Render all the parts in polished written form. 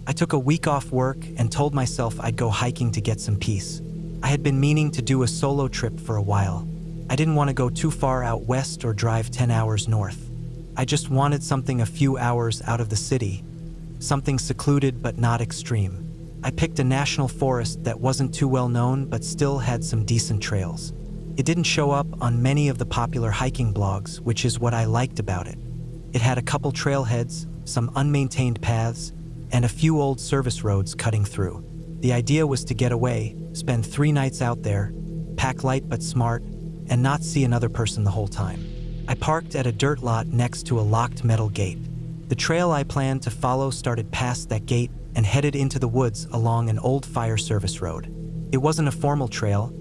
I took a week off work and told myself I'd go hiking to get some peace. I had been meaning to do a solo trip for a while. I didn't want to go too far out west or drive 10 hours north. I just wanted something a few hours out of the city, something secluded but not extreme. I picked a national forest that wasn't too well known but still had some decent trails. It didn't show up on many of the popular hiking blogs, which is what I liked about it. It had a couple trailheads, some unmaintained paths, and a few old service roads cutting through. The idea was to get away, spend 3 nights out there, pack light but smart, and not see another person the whole time. I parked at a dirt lot next to a locked metal gate. The trail I planned to follow started past that gate and headed into the woods along an old fire service road. It wasn't a formal trail,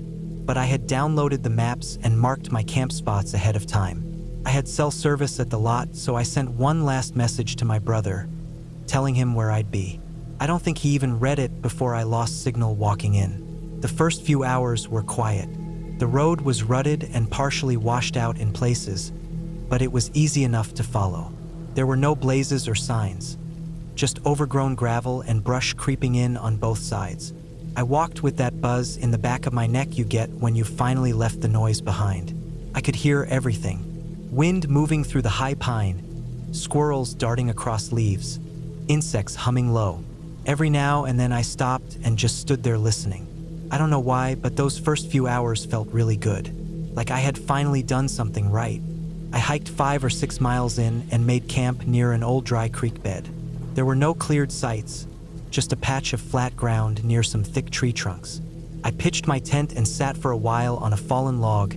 but I had downloaded the maps and marked my camp spots ahead of time. I had cell service at the lot, so I sent one last message to my brother, telling him where I'd be. I don't think he even read it before I lost signal walking in. The first few hours were quiet. The road was rutted and partially washed out in places, but it was easy enough to follow. There were no blazes or signs, just overgrown gravel and brush creeping in on both sides. I walked with that buzz in the back of my neck you get when you finally left the noise behind. I could hear everything. Wind moving through the high pine, squirrels darting across leaves, insects humming low. Every now and then I stopped and just stood there listening. I don't know why, but those first few hours felt really good. Like I had finally done something right. I hiked 5 or 6 miles in and made camp near an old dry creek bed. There were no cleared sites, just a patch of flat ground near some thick tree trunks. I pitched my tent and sat for a while on a fallen log,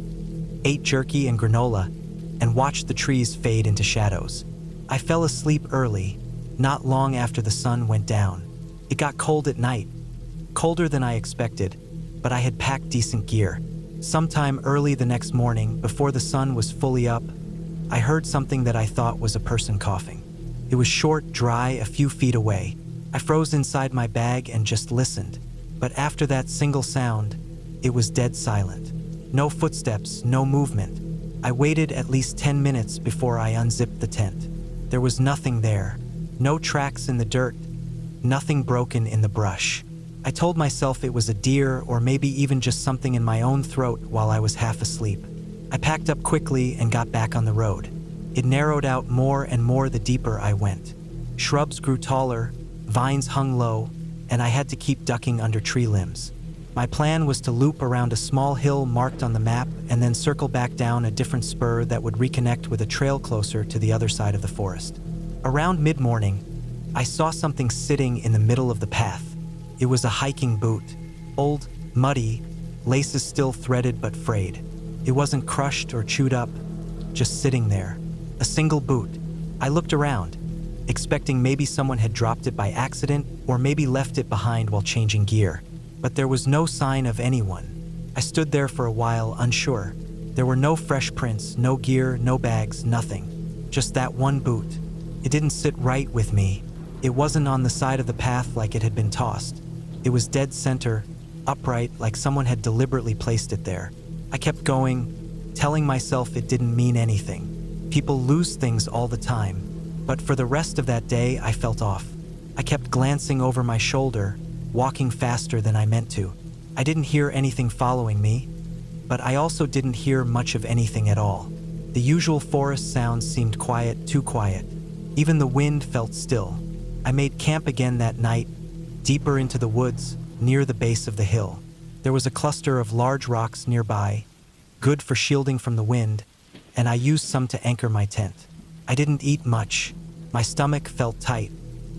ate jerky and granola, and watched the trees fade into shadows. I fell asleep early, not long after the sun went down. It got cold at night, colder than I expected, but I had packed decent gear. Sometime early the next morning, before the sun was fully up, I heard something that I thought was a person coughing. It was short, dry, a few feet away. I froze inside my bag and just listened, but after that single sound, it was dead silent. No footsteps, no movement. I waited at least 10 minutes before I unzipped the tent. There was nothing there. No tracks in the dirt, nothing broken in the brush. I told myself it was a deer or maybe even just something in my own throat while I was half asleep. I packed up quickly and got back on the road. It narrowed out more and more the deeper I went. Shrubs grew taller, vines hung low, and I had to keep ducking under tree limbs. My plan was to loop around a small hill marked on the map and then circle back down a different spur that would reconnect with a trail closer to the other side of the forest. Around mid-morning, I saw something sitting in the middle of the path. It was a hiking boot, old, muddy, laces still threaded but frayed. It wasn't crushed or chewed up, just sitting there. A single boot. I looked around, expecting maybe someone had dropped it by accident or maybe left it behind while changing gear. But there was no sign of anyone. I stood there for a while, unsure. There were no fresh prints, no gear, no bags, nothing. Just that one boot. It didn't sit right with me. It wasn't on the side of the path like it had been tossed. It was dead center, upright, like someone had deliberately placed it there. I kept going, telling myself it didn't mean anything. People lose things all the time. But for the rest of that day, I felt off. I kept glancing over my shoulder, walking faster than I meant to. I didn't hear anything following me, but I also didn't hear much of anything at all. The usual forest sounds seemed quiet, too quiet. Even the wind felt still. I made camp again that night, deeper into the woods, near the base of the hill. There was a cluster of large rocks nearby, good for shielding from the wind, and I used some to anchor my tent. I didn't eat much. My stomach felt tight.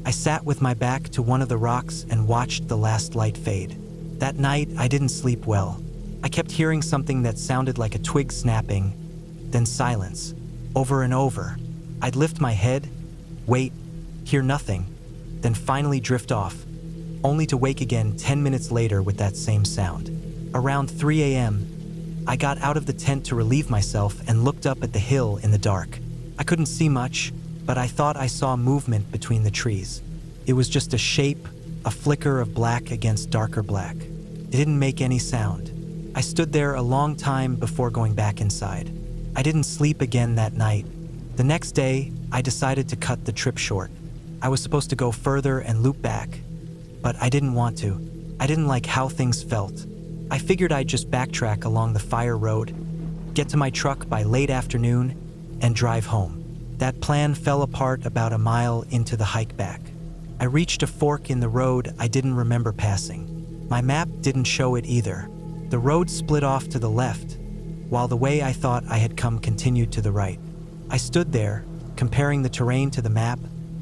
I sat with my back to one of the rocks and watched the last light fade. That night, I didn't sleep well. I kept hearing something that sounded like a twig snapping, then silence, over and over. I'd lift my head, wait, hear nothing, then finally drift off, only to wake again 10 minutes later with that same sound. Around 3 a.m., I got out of the tent to relieve myself and looked up at the hill in the dark. I couldn't see much, but I thought I saw movement between the trees. It was just a shape, a flicker of black against darker black. It didn't make any sound. I stood there a long time before going back inside. I didn't sleep again that night. The next day, I decided to cut the trip short. I was supposed to go further and loop back, but I didn't want to. I didn't like how things felt. I figured I'd just backtrack along the fire road, get to my truck by late afternoon, and drive home. That plan fell apart about a mile into the hike back. I reached a fork in the road I didn't remember passing. My map didn't show it either. The road split off to the left, while the way I thought I had come continued to the right. I stood there, comparing the terrain to the map,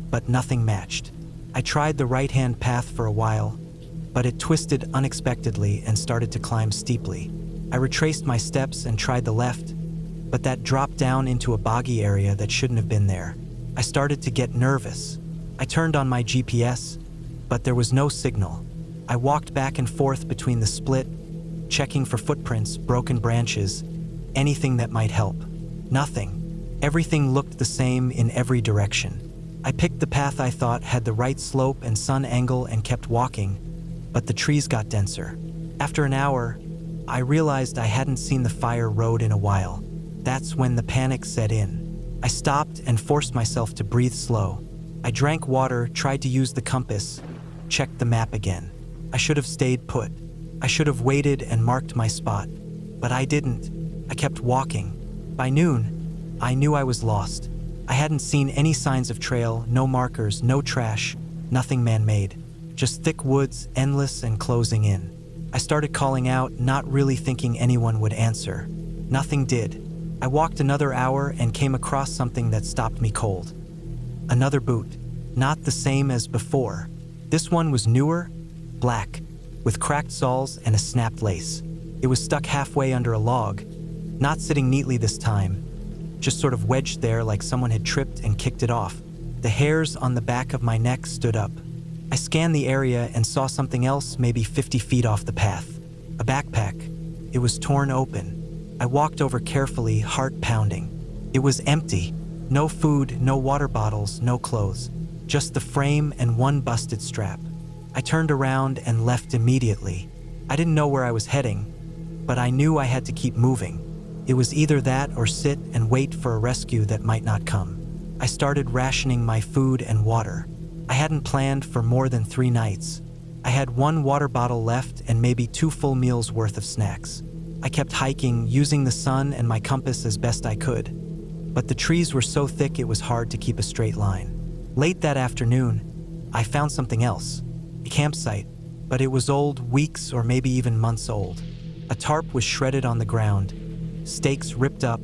but nothing matched. I tried the right-hand path for a while, but it twisted unexpectedly and started to climb steeply. I retraced my steps and tried the left, but that dropped down into a boggy area that shouldn't have been there. I started to get nervous. I turned on my GPS, but there was no signal. I walked back and forth between the split, checking for footprints, broken branches, anything that might help. Nothing. Everything looked the same in every direction. I picked the path I thought had the right slope and sun angle and kept walking, but the trees got denser. After an hour, I realized I hadn't seen the fire road in a while. That's when the panic set in. I stopped and forced myself to breathe slow. I drank water, tried to use the compass, checked the map again. I should have stayed put. I should have waited and marked my spot. But I didn't. I kept walking. By noon, I knew I was lost. I hadn't seen any signs of trail, no markers, no trash, nothing man-made. Just thick woods, endless and closing in. I started calling out, not really thinking anyone would answer. Nothing did. I walked another hour and came across something that stopped me cold. Another boot. Not the same as before. This one was newer, black, with cracked soles and a snapped lace. It was stuck halfway under a log, not sitting neatly this time, just sort of wedged there like someone had tripped and kicked it off. The hairs on the back of my neck stood up. I scanned the area and saw something else maybe 50 feet off the path. A backpack. It was torn open. I walked over carefully, heart pounding. It was empty. No food, no water bottles, no clothes. Just the frame and one busted strap. I turned around and left immediately. I didn't know where I was heading, but I knew I had to keep moving. It was either that or sit and wait for a rescue that might not come. I started rationing my food and water. I hadn't planned for more than 3 nights. I had 1 water bottle left and maybe 2 full meals worth of snacks. I kept hiking, using the sun and my compass as best I could. But the trees were so thick it was hard to keep a straight line. Late that afternoon, I found something else. A campsite, but it was old, weeks or maybe even months old. A tarp was shredded on the ground, stakes ripped up,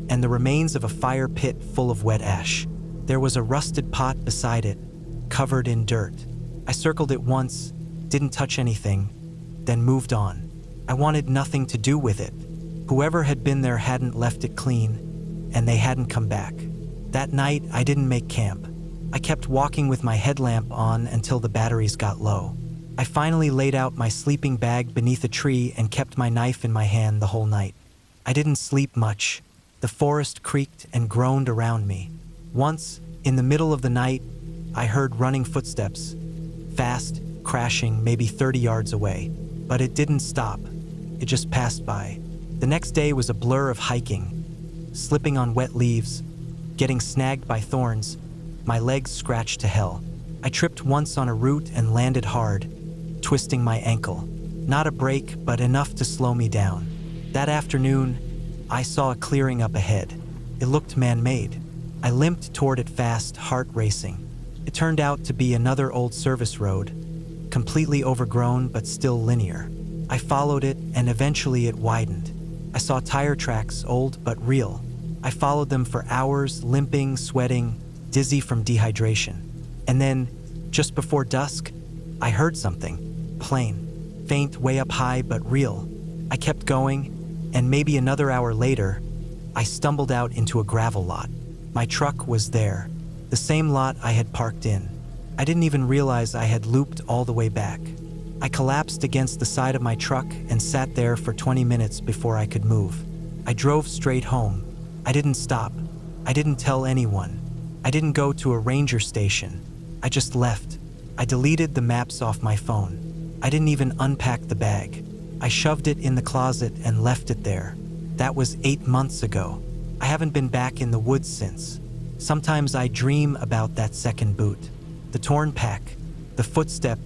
and the remains of a fire pit full of wet ash. There was a rusted pot beside it, covered in dirt. I circled it once, didn't touch anything, then moved on. I wanted nothing to do with it. Whoever had been there hadn't left it clean, and they hadn't come back. That night, I didn't make camp. I kept walking with my headlamp on until the batteries got low. I finally laid out my sleeping bag beneath a tree and kept my knife in my hand the whole night. I didn't sleep much. The forest creaked and groaned around me. Once, in the middle of the night, I heard running footsteps, fast, crashing, maybe 30 yards away. But it didn't stop. It just passed by. The next day was a blur of hiking, slipping on wet leaves, getting snagged by thorns, my legs scratched to hell. I tripped once on a root and landed hard, twisting my ankle. Not a break, but enough to slow me down. That afternoon, I saw a clearing up ahead. It looked man-made. I limped toward it fast, heart racing. It turned out to be another old service road, completely overgrown but still linear. I followed it, and eventually it widened. I saw tire tracks, old but real. I followed them for hours, limping, sweating, dizzy from dehydration. And then, just before dusk, I heard something, plain, faint, way up high but real. I kept going, and maybe another hour later, I stumbled out into a gravel lot. My truck was there, the same lot I had parked in. I didn't even realize I had looped all the way back. I collapsed against the side of my truck and sat there for 20 minutes before I could move. I drove straight home. I didn't stop. I didn't tell anyone. I didn't go to a ranger station. I just left. I deleted the maps off my phone. I didn't even unpack the bag. I shoved it in the closet and left it there. That was 8 months ago. I haven't been back in the woods since. Sometimes I dream about that second boot. the torn pack, the footstep.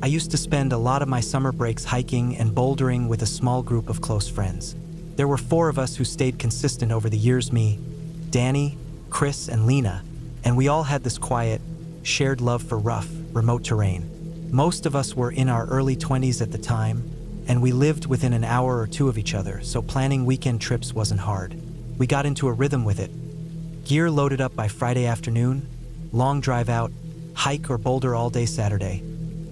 I used to spend a lot of my summer breaks hiking and bouldering with a small group of close friends. There were 4 of us who stayed consistent over the years: me, Danny, Chris, and Lena, and we all had this quiet, shared love for rough, remote terrain. Most of us were in our early 20s at the time, and we lived within an hour or 2 of each other, so planning weekend trips wasn't hard. We got into a rhythm with it. Gear loaded up by Friday afternoon, long drive out, hike or boulder all day Saturday,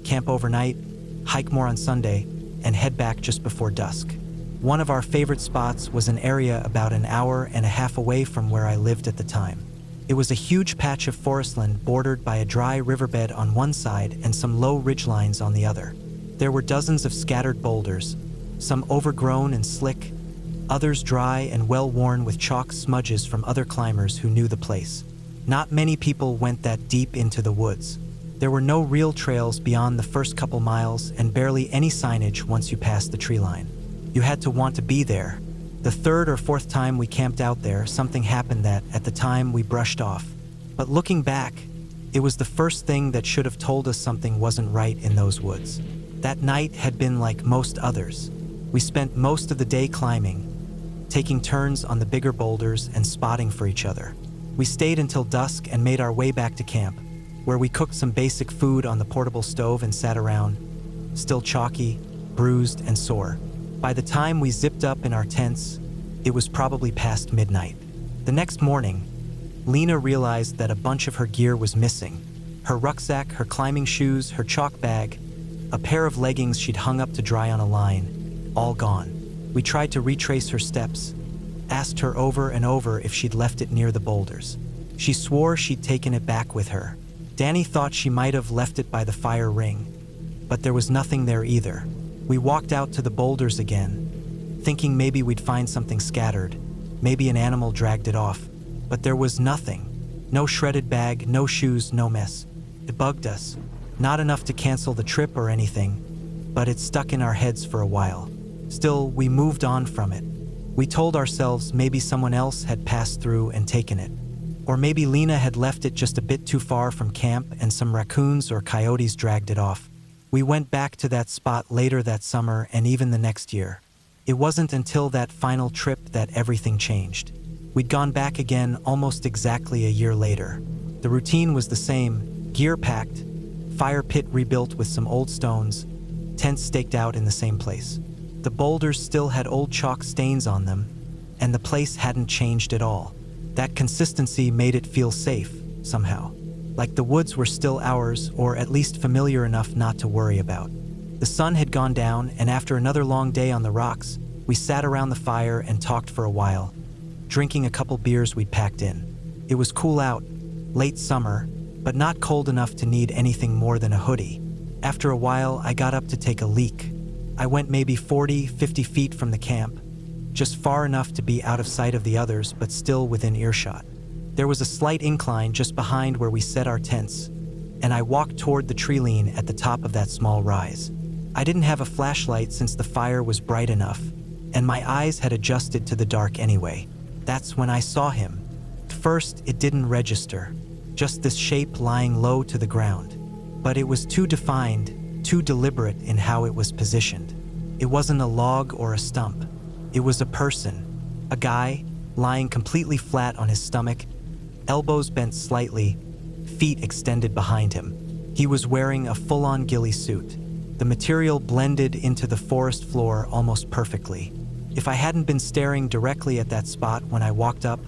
camp overnight, hike more on Sunday, and head back just before dusk. One of our favorite spots was an area about an hour and a half away from where I lived at the time. It was a huge patch of forestland bordered by a dry riverbed on one side and some low ridgelines on the other. There were dozens of scattered boulders, some overgrown and slick, others dry and well-worn with chalk smudges from other climbers who knew the place. Not many people went that deep into the woods. There were no real trails beyond the first couple miles and barely any signage once you passed the tree line. You had to want to be there. The 3rd or 4th time we camped out there, something happened that, at the time, we brushed off. But looking back, it was the first thing that should have told us something wasn't right in those woods. That night had been like most others. We spent most of the day climbing, taking turns on the bigger boulders and spotting for each other. We stayed until dusk and made our way back to camp, where we cooked some basic food on the portable stove and sat around, still chalky, bruised, and sore. By the time we zipped up in our tents, it was probably past midnight. The next morning, Lena realized that a bunch of her gear was missing. Her rucksack, her climbing shoes, her chalk bag, a pair of leggings she'd hung up to dry on a line, all gone. We tried to retrace her steps, asked her over and over if she'd left it near the boulders. She swore she'd taken it back with her. Danny thought she might have left it by the fire ring, but there was nothing there either. We walked out to the boulders again, thinking maybe we'd find something scattered, maybe an animal dragged it off, but there was nothing. No shredded bag, no shoes, no mess. It bugged us. Not enough to cancel the trip or anything, but it stuck in our heads for a while. Still, we moved on from it. We told ourselves maybe someone else had passed through and taken it. Or maybe Lena had left it just a bit too far from camp and some raccoons or coyotes dragged it off. We went back to that spot later that summer and even the next year. It wasn't until that final trip that everything changed. We'd gone back again almost exactly a year later. The routine was the same: gear packed, fire pit rebuilt with some old stones, tents staked out in the same place. The boulders still had old chalk stains on them, and the place hadn't changed at all. That consistency made it feel safe, somehow. Like the woods were still ours, or at least familiar enough not to worry about. The sun had gone down, and after another long day on the rocks, we sat around the fire and talked for a while, drinking a couple beers we'd packed in. It was cool out, late summer, but not cold enough to need anything more than a hoodie. After a while, I got up to take a leak. I went maybe 40, 50 feet from the camp, just far enough to be out of sight of the others, but still within earshot. There was a slight incline just behind where we set our tents, and I walked toward the tree lean at the top of that small rise. I didn't have a flashlight since the fire was bright enough, and my eyes had adjusted to the dark anyway. That's when I saw him. At first, it didn't register, just this shape lying low to the ground. But it was too defined, too deliberate in how it was positioned. It wasn't a log or a stump. It was a person, a guy, lying completely flat on his stomach, elbows bent slightly, feet extended behind him. He was wearing a full-on ghillie suit. The material blended into the forest floor almost perfectly. If I hadn't been staring directly at that spot when I walked up,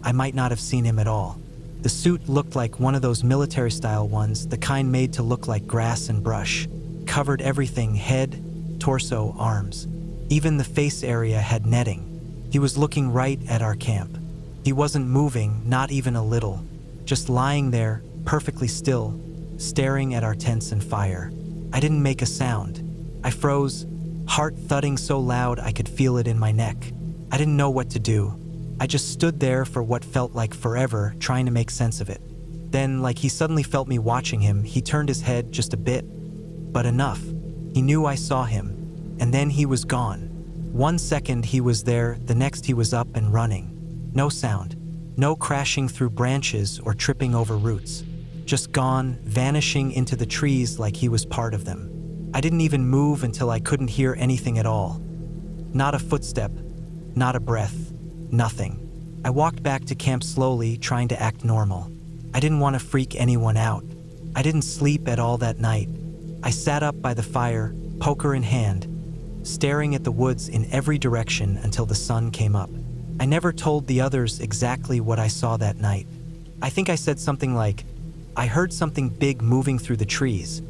I might not have seen him at all. The suit looked like one of those military-style ones, the kind made to look like grass and brush. Covered everything: head, torso, arms. Even the face area had netting. He was looking right at our camp. He wasn't moving, not even a little, just lying there, perfectly still, staring at our tents and fire. I didn't make a sound. I froze, heart thudding so loud I could feel it in my neck. I didn't know what to do. I just stood there for what felt like forever, trying to make sense of it. Then, like he suddenly felt me watching him, he turned his head just a bit, but enough. He knew I saw him, and then he was gone. 1 second he was there, the next he was up and running. No sound, No crashing through branches or tripping over roots. Just gone, vanishing into the trees like he was part of them. I didn't even move until I couldn't hear anything at all. Not a footstep, not a breath, nothing. I walked back to camp slowly, trying to act normal. I didn't want to freak anyone out. I didn't sleep at all that night. I sat up by the fire, poker in hand, staring at the woods in every direction until the sun came up. I never told the others exactly what I saw that night. I think I said something like, I heard something big moving through the trees,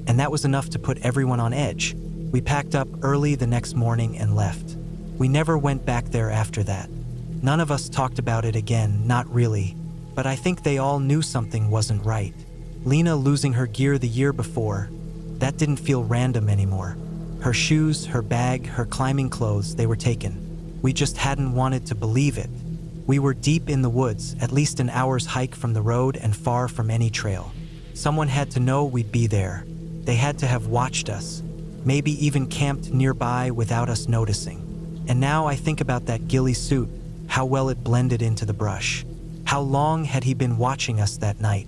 and that was enough to put everyone on edge. We packed up early the next morning and left. We never went back there after that. None of us talked about it again, not really, but I think they all knew something wasn't right. Lena losing her gear the year before, that didn't feel random anymore. Her shoes, her bag, her climbing clothes, they were taken. We just hadn't wanted to believe it. We were deep in the woods, at least an hour's hike from the road and far from any trail. Someone had to know we'd be there. They had to have watched us, maybe even camped nearby without us noticing. And now I think about that ghillie suit, how well it blended into the brush. How long had he been watching us that night?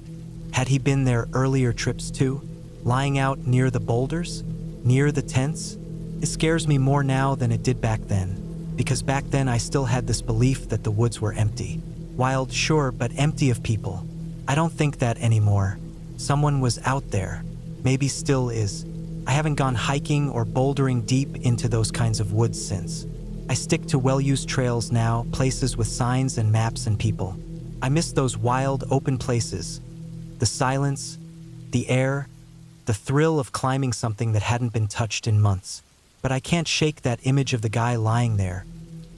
Had he been there earlier trips too? Lying out near the boulders? Near the tents? It scares me more now than it did back then, because back then I still had this belief that the woods were empty. Wild, sure, but empty of people. I don't think that anymore. Someone was out there. Maybe still is. I haven't gone hiking or bouldering deep into those kinds of woods since. I stick to well-used trails now, places with signs and maps and people. I miss those wild, open places. The silence, the air, the thrill of climbing something that hadn't been touched in months. But I can't shake that image of the guy lying there,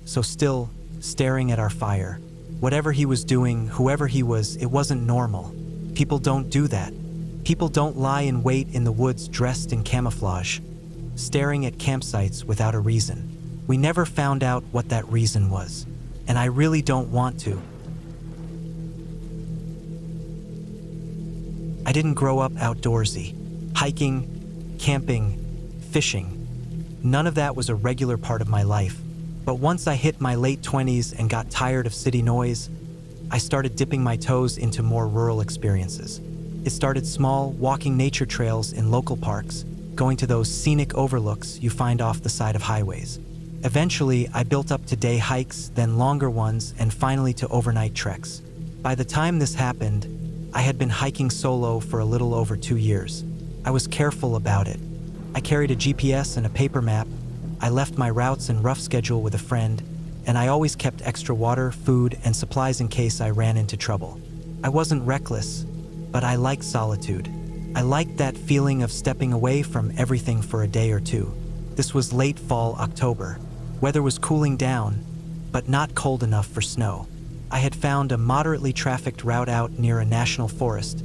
so still, staring at our fire. Whatever he was doing, whoever he was, it wasn't normal. People don't do that. People don't lie in wait in the woods dressed in camouflage, staring at campsites without a reason. We never found out what that reason was, and I really don't want to. I didn't grow up outdoorsy. Hiking, camping, fishing. None of that was a regular part of my life. But once I hit my late 20s and got tired of city noise, I started dipping my toes into more rural experiences. It started small, walking nature trails in local parks, going to those scenic overlooks you find off the side of highways. Eventually, I built up to day hikes, then longer ones, and finally to overnight treks. By the time this happened, I had been hiking solo for a little over 2 years. I was careful about it. I carried a GPS and a paper map. I left my routes and rough schedule with a friend, and I always kept extra water, food, and supplies in case I ran into trouble. I wasn't reckless, but I liked solitude. I liked that feeling of stepping away from everything for a day or two. This was late fall, October. Weather was cooling down, but not cold enough for snow. I had found a moderately trafficked route out near a national forest,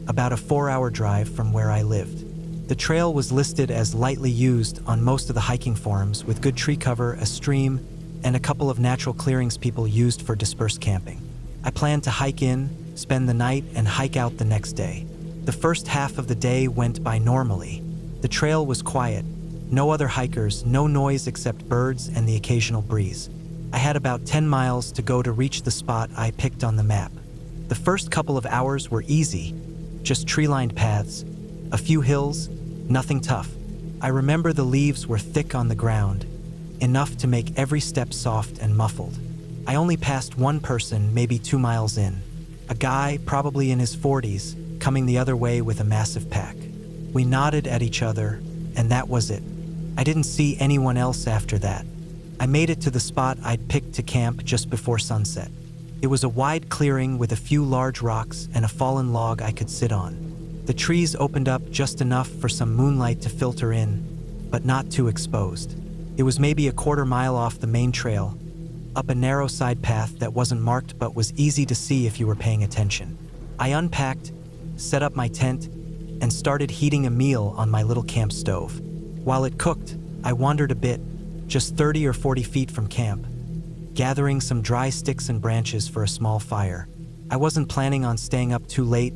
about a 4-hour drive from where I lived. The trail was listed as lightly used on most of the hiking forums, with good tree cover, a stream, and a couple of natural clearings people used for dispersed camping. I planned to hike in, spend the night, and hike out the next day. The first half of the day went by normally. The trail was quiet. No other hikers, no noise except birds and the occasional breeze. I had about 10 miles to go to reach the spot I picked on the map. The first couple of hours were easy, just tree-lined paths, a few hills, nothing tough. I remember the leaves were thick on the ground, enough to make every step soft and muffled. I only passed one person maybe 2 miles in, a guy probably in his 40s, coming the other way with a massive pack. We nodded at each other, and that was it. I didn't see anyone else after that. I made it to the spot I'd picked to camp just before sunset. It was a wide clearing with a few large rocks and a fallen log I could sit on. The trees opened up just enough for some moonlight to filter in, but not too exposed. It was maybe a 1/4 mile off the main trail, up a narrow side path that wasn't marked but was easy to see if you were paying attention. I unpacked, set up my tent, and started heating a meal on my little camp stove. While it cooked, I wandered a bit, just 30 or 40 feet from camp, gathering some dry sticks and branches for a small fire. I wasn't planning on staying up too late,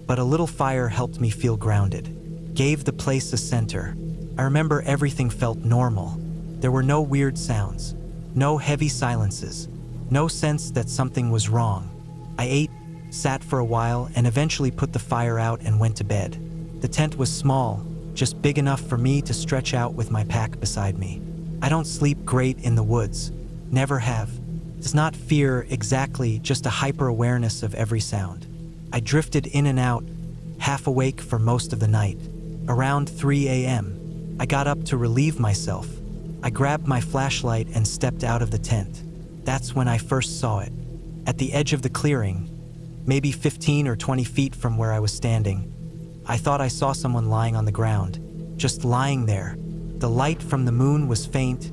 but a little fire helped me feel grounded, gave the place a center. I remember everything felt normal. There were no weird sounds, no heavy silences, No sense that something was wrong. I ate, sat for a while, and eventually put the fire out and went to bed. The tent was small, just big enough for me to stretch out with my pack beside me. I don't sleep great in the woods. Never have. It's not fear exactly, just a hyper-awareness of every sound. I drifted in and out, half awake for most of the night. Around 3 a.m., I got up to relieve myself. I grabbed my flashlight and stepped out of the tent. That's when I first saw it. At the edge of the clearing, maybe 15 or 20 feet from where I was standing, I thought I saw someone lying on the ground, just lying there. The light from the moon was faint,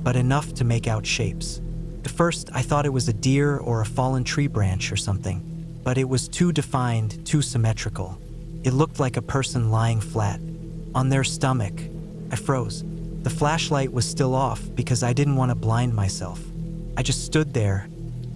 but enough to make out shapes. At first, I thought it was a deer or a fallen tree branch or something, but it was too defined, too symmetrical. It looked like a person lying flat, on their stomach. I froze. The flashlight was still off because I didn't want to blind myself. I just stood there,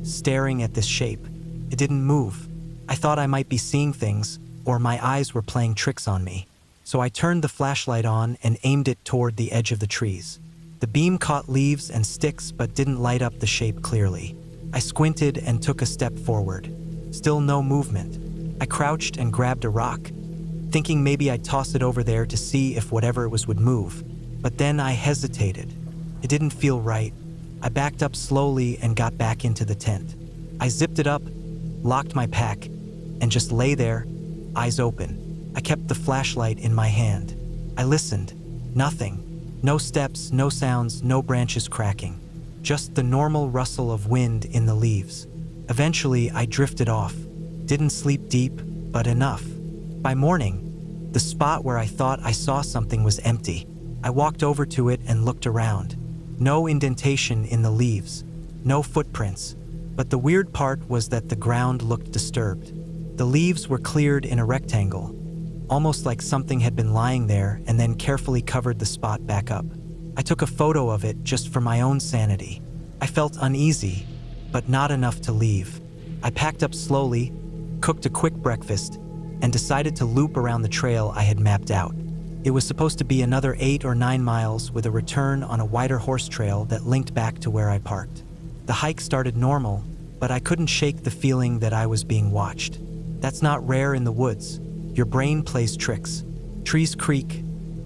staring at this shape. It didn't move. I thought I might be seeing things, or my eyes were playing tricks on me. So I turned the flashlight on and aimed it toward the edge of the trees. The beam caught leaves and sticks but didn't light up the shape clearly. I squinted and took a step forward. Still no movement. I crouched and grabbed a rock, thinking maybe I'd toss it over there to see if whatever it was would move. But then I hesitated. It didn't feel right. I backed up slowly and got back into the tent. I zipped it up, locked my pack, and just lay there, eyes open. I kept the flashlight in my hand. I listened. Nothing. No steps, no sounds, no branches cracking. Just the normal rustle of wind in the leaves. Eventually, I drifted off. Didn't sleep deep, but enough. By morning, the spot where I thought I saw something was empty. I walked over to it and looked around. No indentation in the leaves. No footprints. But the weird part was that the ground looked disturbed. The leaves were cleared in a rectangle, almost like something had been lying there and then carefully covered the spot back up. I took a photo of it just for my own sanity. I felt uneasy, but not enough to leave. I packed up slowly, cooked a quick breakfast, and decided to loop around the trail I had mapped out. It was supposed to be another 8 or 9 miles with a return on a wider horse trail that linked back to where I parked. The hike started normal, but I couldn't shake the feeling that I was being watched. That's not rare in the woods. Your brain plays tricks. Trees creak,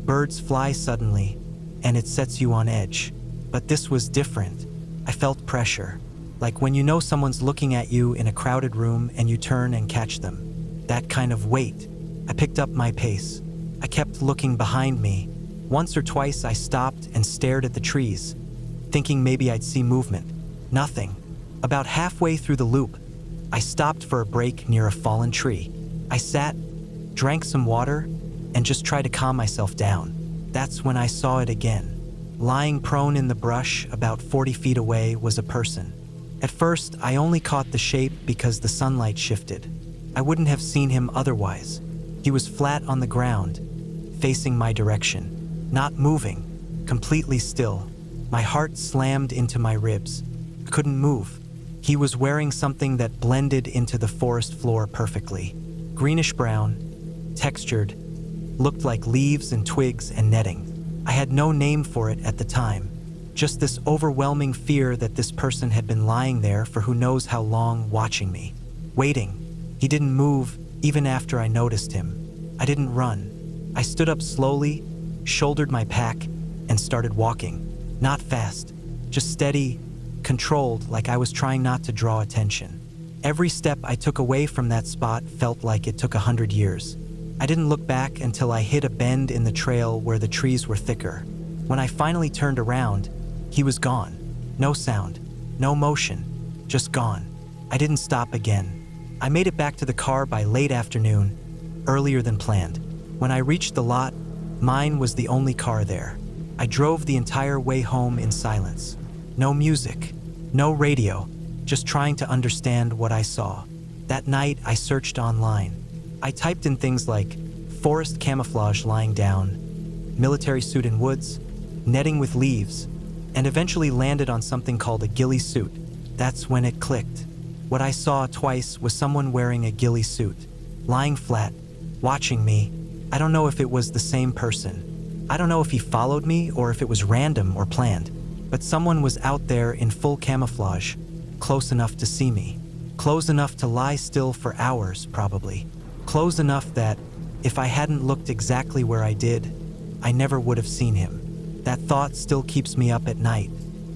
birds fly suddenly, and it sets you on edge. But this was different. I felt pressure, like when you know someone's looking at you in a crowded room and you turn and catch them. That kind of weight. I picked up my pace. I kept looking behind me. Once or twice I stopped and stared at the trees, thinking maybe I'd see movement. Nothing. About halfway through the loop, I stopped for a break near a fallen tree. I sat, drank some water, and just tried to calm myself down. That's when I saw it again. Lying prone in the brush about 40 feet away was a person. At first, I only caught the shape because the sunlight shifted. I wouldn't have seen him otherwise. He was flat on the ground, facing my direction, not moving, completely still. My heart slammed into my ribs. I couldn't move. He was wearing something that blended into the forest floor perfectly. Greenish-brown, textured, looked like leaves and twigs and netting. I had no name for it at the time, just this overwhelming fear that this person had been lying there for who knows how long, watching me, waiting. He didn't move even after I noticed him. I didn't run. I stood up slowly, shouldered my pack, and started walking. Not fast, just steady, controlled, like I was trying not to draw attention. Every step I took away from that spot felt like it took 100 years. I didn't look back until I hit a bend in the trail where the trees were thicker. When I finally turned around, he was gone. No sound, no motion, just gone. I didn't stop again. I made it back to the car by late afternoon, earlier than planned. When I reached the lot, mine was the only car there. I drove the entire way home in silence. No music, no radio, just trying to understand what I saw. That night, I searched online. I typed in things like forest camouflage lying down, military suit in woods, netting with leaves, and eventually landed on something called a ghillie suit. That's when it clicked. What I saw twice was someone wearing a ghillie suit, lying flat, watching me. I don't know if it was the same person. I don't know if he followed me or if it was random or planned, but someone was out there in full camouflage, close enough to see me. Close enough to lie still for hours, probably. Close enough that, if I hadn't looked exactly where I did, I never would have seen him. That thought still keeps me up at night.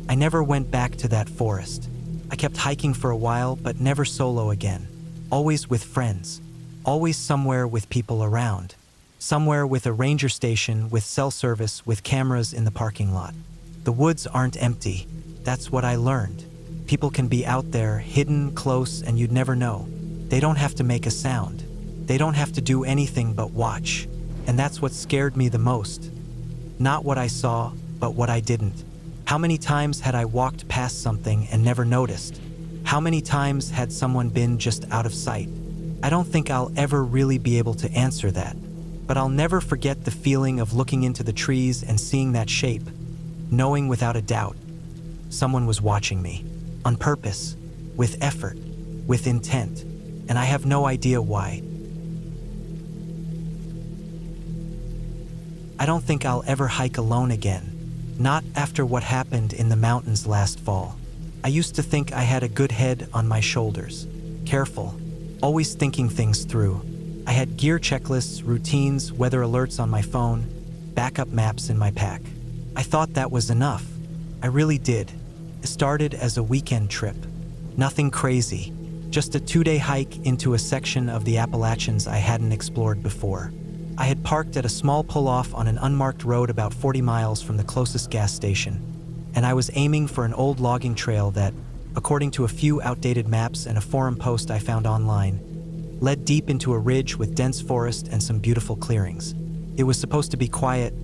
I never went back to that forest. I kept hiking for a while, but never solo again. Always with friends. Always somewhere with people around. Somewhere with a ranger station, with cell service, with cameras in the parking lot. The woods aren't empty. That's what I learned. People can be out there, hidden, close, and you'd never know. They don't have to make a sound. They don't have to do anything but watch. And that's what scared me the most. Not what I saw, but what I didn't. How many times had I walked past something and never noticed? How many times had someone been just out of sight? I don't think I'll ever really be able to answer that. But I'll never forget the feeling of looking into the trees and seeing that shape, knowing without a doubt, someone was watching me. On purpose, with effort, with intent, and I have no idea why. I don't think I'll ever hike alone again, not after what happened in the mountains last fall. I used to think I had a good head on my shoulders, careful, always thinking things through. I had gear checklists, routines, weather alerts on my phone, backup maps in my pack. I thought that was enough. I really did. It started as a weekend trip. Nothing crazy, just a 2-day hike into a section of the Appalachians I hadn't explored before. I had parked at a small pull-off on an unmarked road about 40 miles from the closest gas station, and I was aiming for an old logging trail that, according to a few outdated maps and a forum post I found online, led deep into a ridge with dense forest and some beautiful clearings. It was supposed to be quiet,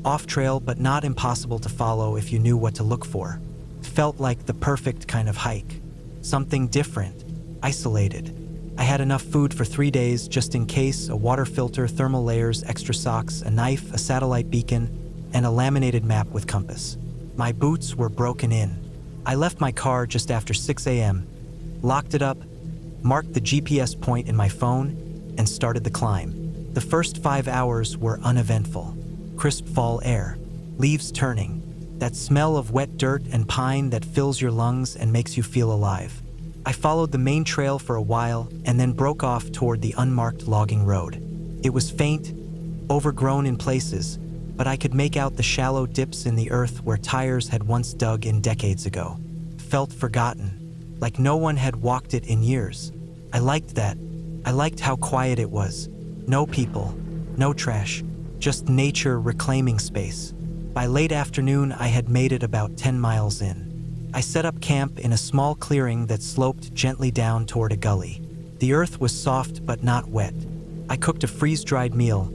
off-trail, but not impossible to follow if you knew what to look for. Felt like the perfect kind of hike. Something different, isolated. I had enough food for 3 days just in case, a water filter, thermal layers, extra socks, a knife, a satellite beacon, and a laminated map with compass. My boots were broken in. I left my car just after 6 a.m., locked it up, marked the GPS point in my phone, and started the climb. The first 5 hours were uneventful. Crisp fall air, leaves turning, that smell of wet dirt and pine that fills your lungs and makes you feel alive. I followed the main trail for a while and then broke off toward the unmarked logging road. It was faint, overgrown in places, but I could make out the shallow dips in the earth where tires had once dug in decades ago. Felt forgotten, like no one had walked it in years. I liked that. I liked how quiet it was. No people, no trash, just nature reclaiming space. By late afternoon, I had made it about 10 miles in. I set up camp in a small clearing that sloped gently down toward a gully. The earth was soft but not wet. I cooked a freeze-dried meal,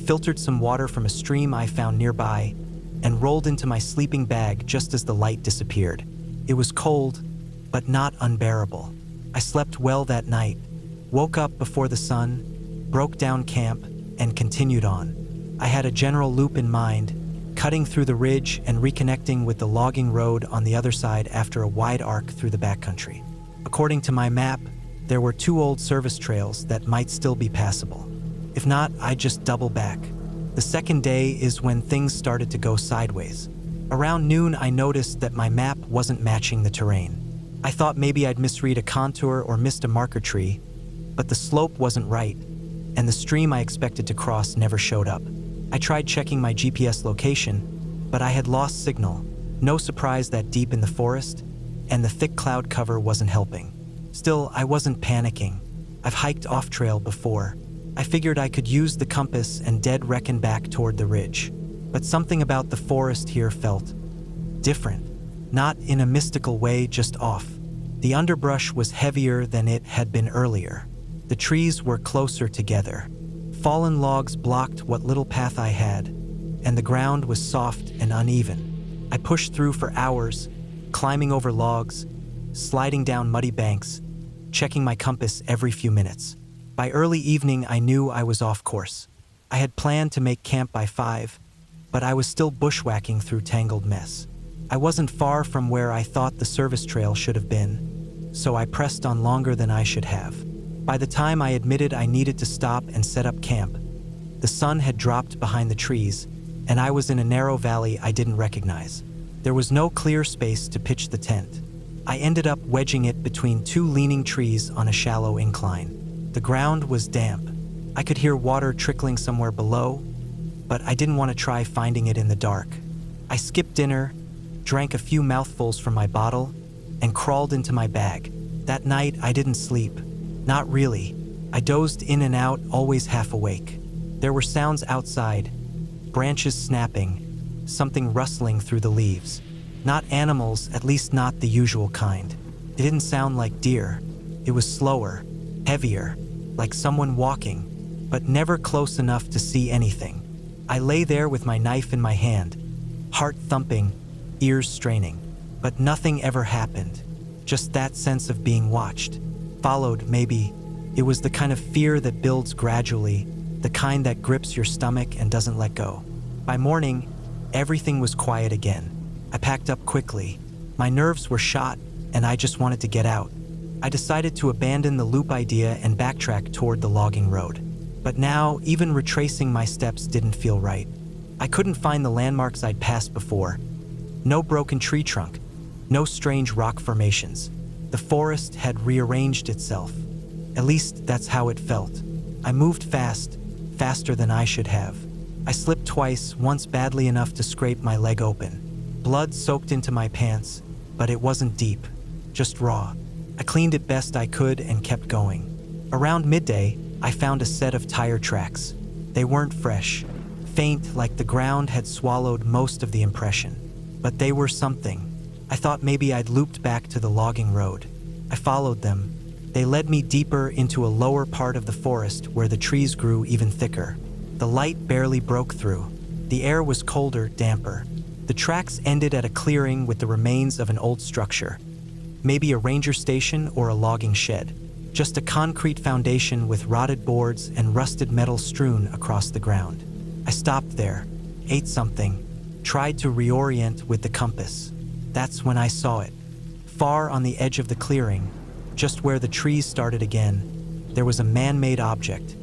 filtered some water from a stream I found nearby, and rolled into my sleeping bag just as the light disappeared. It was cold, but not unbearable. I slept well that night, woke up before the sun, broke down camp, and continued on. I had a general loop in mind, cutting through the ridge and reconnecting with the logging road on the other side after a wide arc through the backcountry. According to my map, there were 2 old service trails that might still be passable. If not, I'd just double back. The second day is when things started to go sideways. Around noon, I noticed that my map wasn't matching the terrain. I thought maybe I'd misread a contour or missed a marker tree, but the slope wasn't right, and the stream I expected to cross never showed up. I tried checking my GPS location, but I had lost signal. No surprise that deep in the forest, and the thick cloud cover wasn't helping. Still, I wasn't panicking. I've hiked off-trail before. I figured I could use the compass and dead reckon back toward the ridge. But something about the forest here felt different. Not in a mystical way, just off. The underbrush was heavier than it had been earlier. The trees were closer together. Fallen logs blocked what little path I had, and the ground was soft and uneven. I pushed through for hours, climbing over logs, sliding down muddy banks, checking my compass every few minutes. By early evening, I knew I was off course. I had planned to make camp by 5, but I was still bushwhacking through tangled mess. I wasn't far from where I thought the service trail should have been, so I pressed on longer than I should have. By the time I admitted I needed to stop and set up camp, the sun had dropped behind the trees, and I was in a narrow valley I didn't recognize. There was no clear space to pitch the tent. I ended up wedging it between two leaning trees on a shallow incline. The ground was damp. I could hear water trickling somewhere below, but I didn't want to try finding it in the dark. I skipped dinner, drank a few mouthfuls from my bottle, and crawled into my bag. That night, I didn't sleep. Not really. I dozed in and out, always half awake. There were sounds outside, branches snapping, something rustling through the leaves. Not animals, at least not the usual kind. It didn't sound like deer. It was slower, heavier, like someone walking, but never close enough to see anything. I lay there with my knife in my hand, heart thumping, ears straining. But nothing ever happened. Just that sense of being watched. Followed, maybe. It was the kind of fear that builds gradually, the kind that grips your stomach and doesn't let go. By morning, everything was quiet again. I packed up quickly. My nerves were shot, and I just wanted to get out. I decided to abandon the loop idea and backtrack toward the logging road. But now, even retracing my steps didn't feel right. I couldn't find the landmarks I'd passed before. No broken tree trunk. No strange rock formations. The forest had rearranged itself. At least that's how it felt. I moved fast, faster than I should have. I slipped twice, once badly enough to scrape my leg open. Blood soaked into my pants, but it wasn't deep, just raw. I cleaned it best I could and kept going. Around midday, I found a set of tire tracks. They weren't fresh, faint like the ground had swallowed most of the impression. But they were something. I thought maybe I'd looped back to the logging road. I followed them. They led me deeper into a lower part of the forest where the trees grew even thicker. The light barely broke through. The air was colder, damper. The tracks ended at a clearing with the remains of an old structure. Maybe a ranger station or a logging shed. Just a concrete foundation with rotted boards and rusted metal strewn across the ground. I stopped there, ate something, tried to reorient with the compass. That's when I saw it. Far on the edge of the clearing, just where the trees started again, there was a man-made object.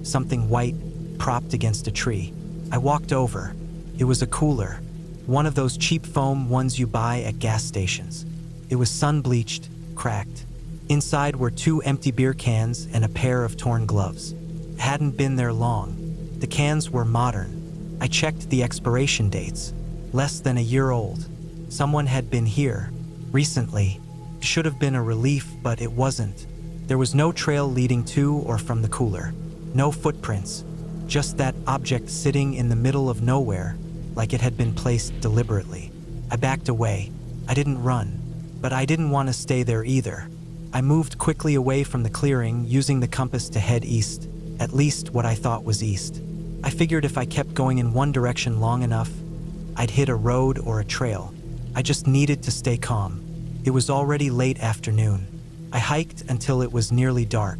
Something white, propped against a tree. I walked over. It was a cooler. One of those cheap foam ones you buy at gas stations. It was sun-bleached, cracked. Inside were 2 empty beer cans and a pair of torn gloves. Hadn't been there long. The cans were modern. I checked the expiration dates. Less than a year old. Someone had been here. Recently. Should have been a relief, but it wasn't. There was no trail leading to or from the cooler. No footprints. Just that object sitting in the middle of nowhere, like it had been placed deliberately. I backed away. I didn't run, but I didn't want to stay there either. I moved quickly away from the clearing, using the compass to head east, at least what I thought was east. I figured if I kept going in one direction long enough, I'd hit a road or a trail. I just needed to stay calm. It was already late afternoon. I hiked until it was nearly dark.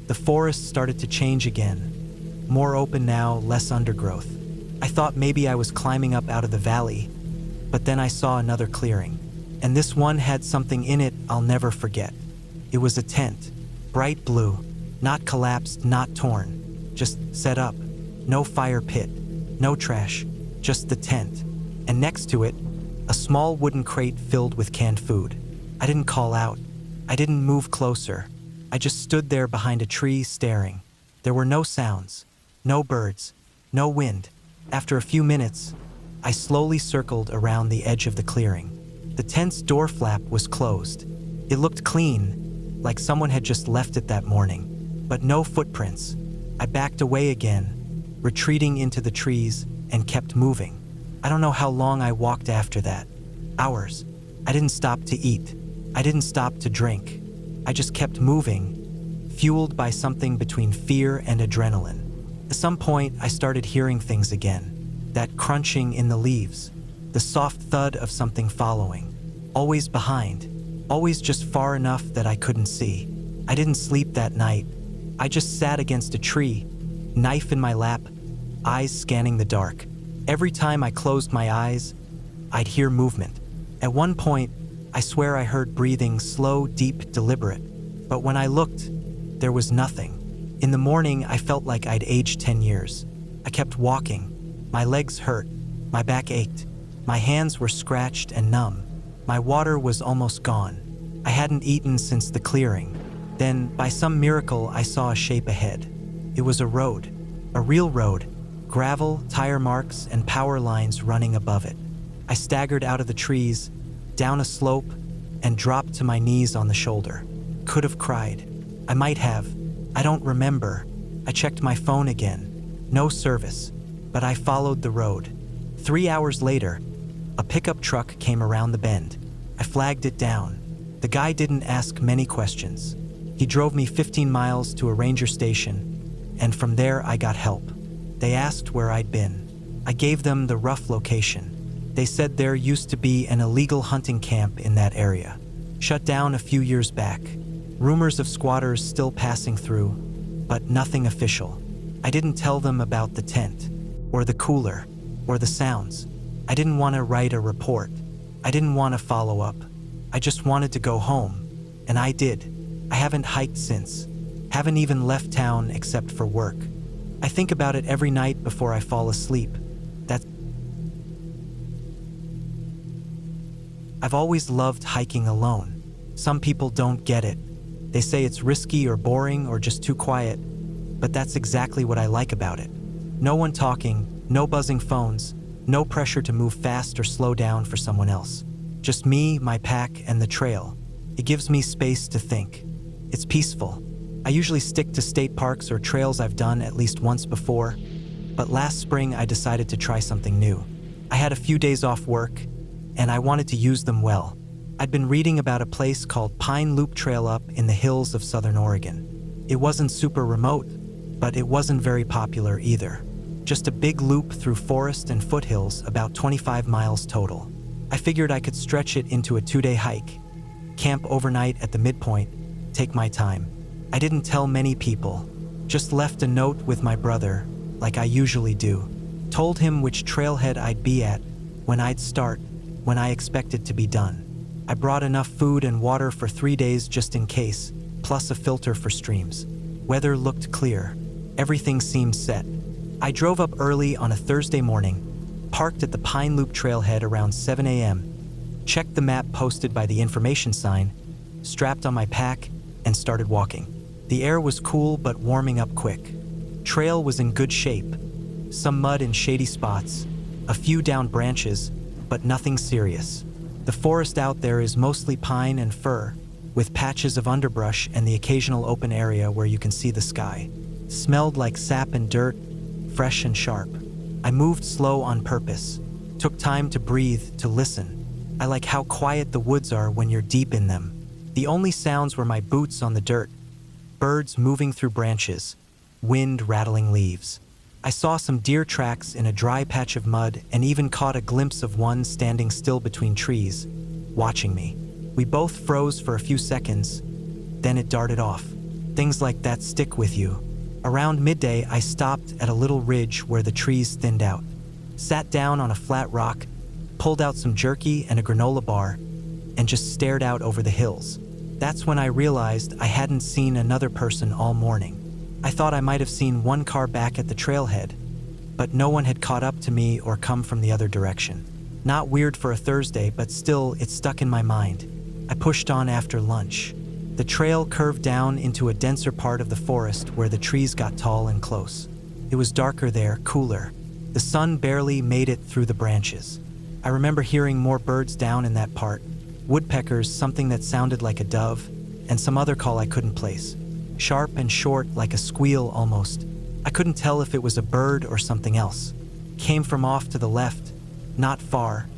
The forest started to change again. More open now, less undergrowth. I thought maybe I was climbing up out of the valley, but then I saw another clearing. And this one had something in it I'll never forget. It was a tent, bright blue, not collapsed, not torn, just set up. No fire pit, no trash, just the tent. And next to it, a small wooden crate filled with canned food. I didn't call out. I didn't move closer. I just stood there behind a tree staring. There were no sounds, no birds, no wind. After a few minutes, I slowly circled around the edge of the clearing. The tent's door flap was closed. It looked clean, like someone had just left it that morning, but no footprints. I backed away again, retreating into the trees, and kept moving. I don't know how long I walked after that. Hours. I didn't stop to eat. I didn't stop to drink. I just kept moving, fueled by something between fear and adrenaline. At some point, I started hearing things again. That crunching in the leaves. The soft thud of something following. Always behind. Always just far enough that I couldn't see. I didn't sleep that night. I just sat against a tree, knife in my lap, eyes scanning the dark. Every time I closed my eyes, I'd hear movement. At one point, I swear I heard breathing, slow, deep, deliberate. But when I looked, there was nothing. In the morning, I felt like I'd aged 10 years. I kept walking. My legs hurt. My back ached. My hands were scratched and numb. My water was almost gone. I hadn't eaten since the clearing. Then, by some miracle, I saw a shape ahead. It was a road. A real road. Gravel, tire marks, and power lines running above it. I staggered out of the trees, down a slope, and dropped to my knees on the shoulder. Could have cried. I might have. I don't remember. I checked my phone again. No service. But I followed the road. 3 hours later, a pickup truck came around the bend. I flagged it down. The guy didn't ask many questions. He drove me 15 miles to a ranger station, and from there I got help. They asked where I'd been. I gave them the rough location. They said there used to be an illegal hunting camp in that area, shut down a few years back. Rumors of squatters still passing through, but nothing official. I didn't tell them about the tent, or the cooler, or the sounds. I didn't want to write a report. I didn't want to follow up. I just wanted to go home, and I did. I haven't hiked since. Haven't even left town except for work. I think about it every night before I fall asleep. I've always loved hiking alone. Some people don't get it. They say it's risky or boring or just too quiet, but that's exactly what I like about it. No one talking, no buzzing phones, no pressure to move fast or slow down for someone else. Just me, my pack, and the trail. It gives me space to think. It's peaceful. I usually stick to state parks or trails I've done at least once before, but last spring I decided to try something new. I had a few days off work, and I wanted to use them well. I'd been reading about a place called Pine Loop Trail up in the hills of southern Oregon. It wasn't super remote, but it wasn't very popular either. Just a big loop through forest and foothills, about 25 miles total. I figured I could stretch it into a 2-day hike, camp overnight at the midpoint, take my time. I didn't tell many people, just left a note with my brother, like I usually do. Told him which trailhead I'd be at, when I'd start, when I expected to be done. I brought enough food and water for 3 days just in case, plus a filter for streams. Weather looked clear. Everything seemed set. I drove up early on a Thursday morning, parked at the Pine Loop trailhead around 7 a.m., checked the map posted by the information sign, strapped on my pack, and started walking. The air was cool but warming up quick. Trail was in good shape. Some mud in shady spots, a few down branches, but nothing serious. The forest out there is mostly pine and fir, with patches of underbrush and the occasional open area where you can see the sky. Smelled like sap and dirt, fresh and sharp. I moved slow on purpose, took time to breathe, to listen. I like how quiet the woods are when you're deep in them. The only sounds were my boots on the dirt, birds moving through branches, wind rattling leaves. I saw some deer tracks in a dry patch of mud and even caught a glimpse of one standing still between trees, watching me. We both froze for a few seconds, then it darted off. Things like that stick with you. Around midday, I stopped at a little ridge where the trees thinned out. Sat down on a flat rock, pulled out some jerky and a granola bar, and just stared out over the hills. That's when I realized I hadn't seen another person all morning. I thought I might have seen one car back at the trailhead, but no one had caught up to me or come from the other direction. Not weird for a Thursday, but still, it stuck in my mind. I pushed on after lunch. The trail curved down into a denser part of the forest where the trees got tall and close. It was darker there, cooler. The sun barely made it through the branches. I remember hearing more birds down in that part. Woodpeckers, something that sounded like a dove, and some other call I couldn't place. Sharp and short, like a squeal almost. I couldn't tell if it was a bird or something else. Came from off to the left, not far,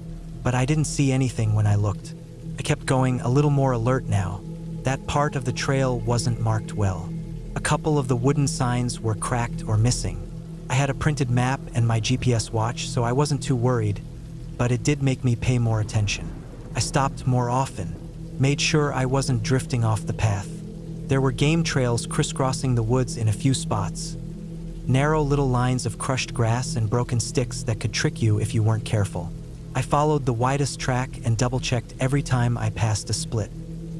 but I didn't see anything when I looked. I kept going, a little more alert now. That part of the trail wasn't marked well. A couple of the wooden signs were cracked or missing. I had a printed map and my GPS watch, so I wasn't too worried, but it did make me pay more attention. I stopped more often, made sure I wasn't drifting off the path. There were game trails crisscrossing the woods in a few spots. Narrow little lines of crushed grass and broken sticks that could trick you if you weren't careful. I followed the widest track and double-checked every time I passed a split.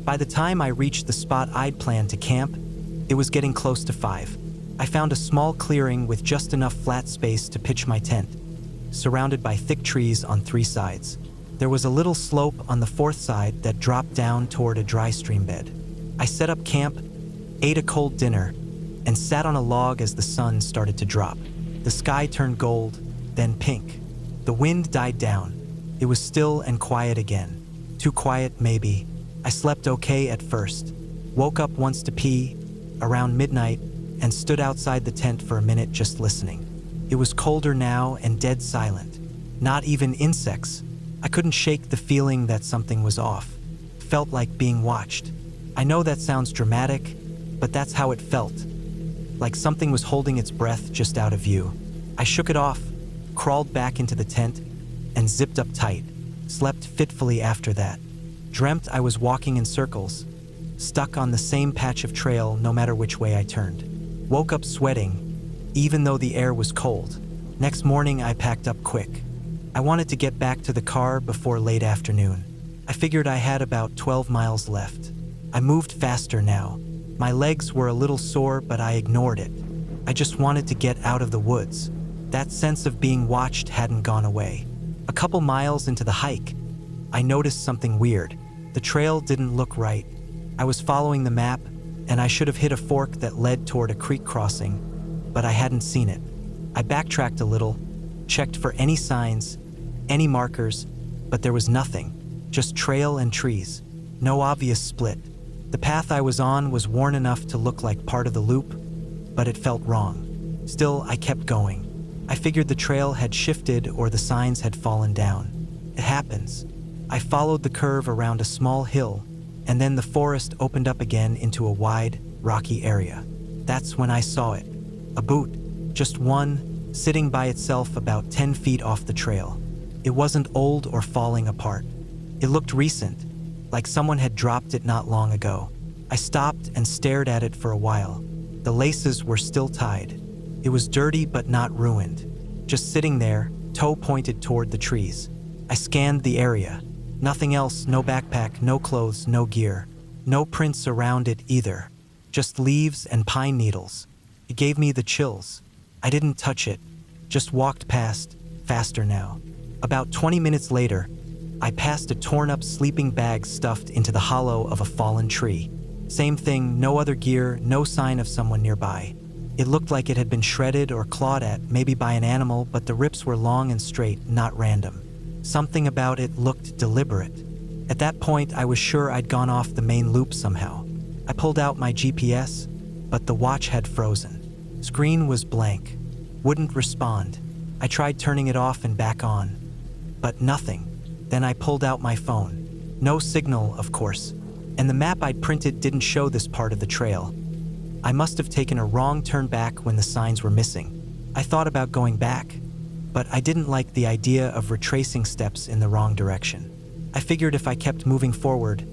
By the time I reached the spot I'd planned to camp, it was getting close to 5. I found a small clearing with just enough flat space to pitch my tent, surrounded by thick trees on 3 sides. There was a little slope on the fourth side that dropped down toward a dry stream bed. I set up camp, ate a cold dinner, and sat on a log as the sun started to drop. The sky turned gold, then pink. The wind died down. It was still and quiet again. Too quiet, maybe. I slept okay at first. Woke up once to pee, around midnight, and stood outside the tent for a minute just listening. It was colder now and dead silent. Not even insects. I couldn't shake the feeling that something was off. Felt like being watched. I know that sounds dramatic, but that's how it felt. Like something was holding its breath just out of view. I shook it off, crawled back into the tent, and zipped up tight. Slept fitfully after that. Dreamt I was walking in circles, stuck on the same patch of trail no matter which way I turned. Woke up sweating, even though the air was cold. Next morning I packed up quick. I wanted to get back to the car before late afternoon. I figured I had about 12 miles left. I moved faster now. My legs were a little sore, but I ignored it. I just wanted to get out of the woods. That sense of being watched hadn't gone away. A couple miles into the hike, I noticed something weird. The trail didn't look right. I was following the map, and I should have hit a fork that led toward a creek crossing, but I hadn't seen it. I backtracked a little, checked for any signs, any markers, but there was nothing. Just trail and trees. No obvious split. The path I was on was worn enough to look like part of the loop, but it felt wrong. Still, I kept going. I figured the trail had shifted or the signs had fallen down. It happens. I followed the curve around a small hill, and then the forest opened up again into a wide, rocky area. That's when I saw it. A boot, just one, sitting by itself about 10 feet off the trail. It wasn't old or falling apart. It looked recent, like someone had dropped it not long ago. I stopped and stared at it for a while. The laces were still tied. It was dirty but not ruined. Just sitting there, toe pointed toward the trees. I scanned the area. Nothing else, no backpack, no clothes, no gear. No prints around it either. Just leaves and pine needles. It gave me the chills. I didn't touch it, just walked past, faster now. About 20 minutes later, I passed a torn-up sleeping bag stuffed into the hollow of a fallen tree. Same thing, no other gear, no sign of someone nearby. It looked like it had been shredded or clawed at, maybe by an animal, but the rips were long and straight, not random. Something about it looked deliberate. At that point, I was sure I'd gone off the main loop somehow. I pulled out my GPS, but the watch had frozen. Screen was blank. Wouldn't respond. I tried turning it off and back on, but nothing. Then I pulled out my phone. No signal, of course, and the map I'd printed didn't show this part of the trail. I must have taken a wrong turn back when the signs were missing. I thought about going back, but I didn't like the idea of retracing steps in the wrong direction. I figured if I kept moving forward,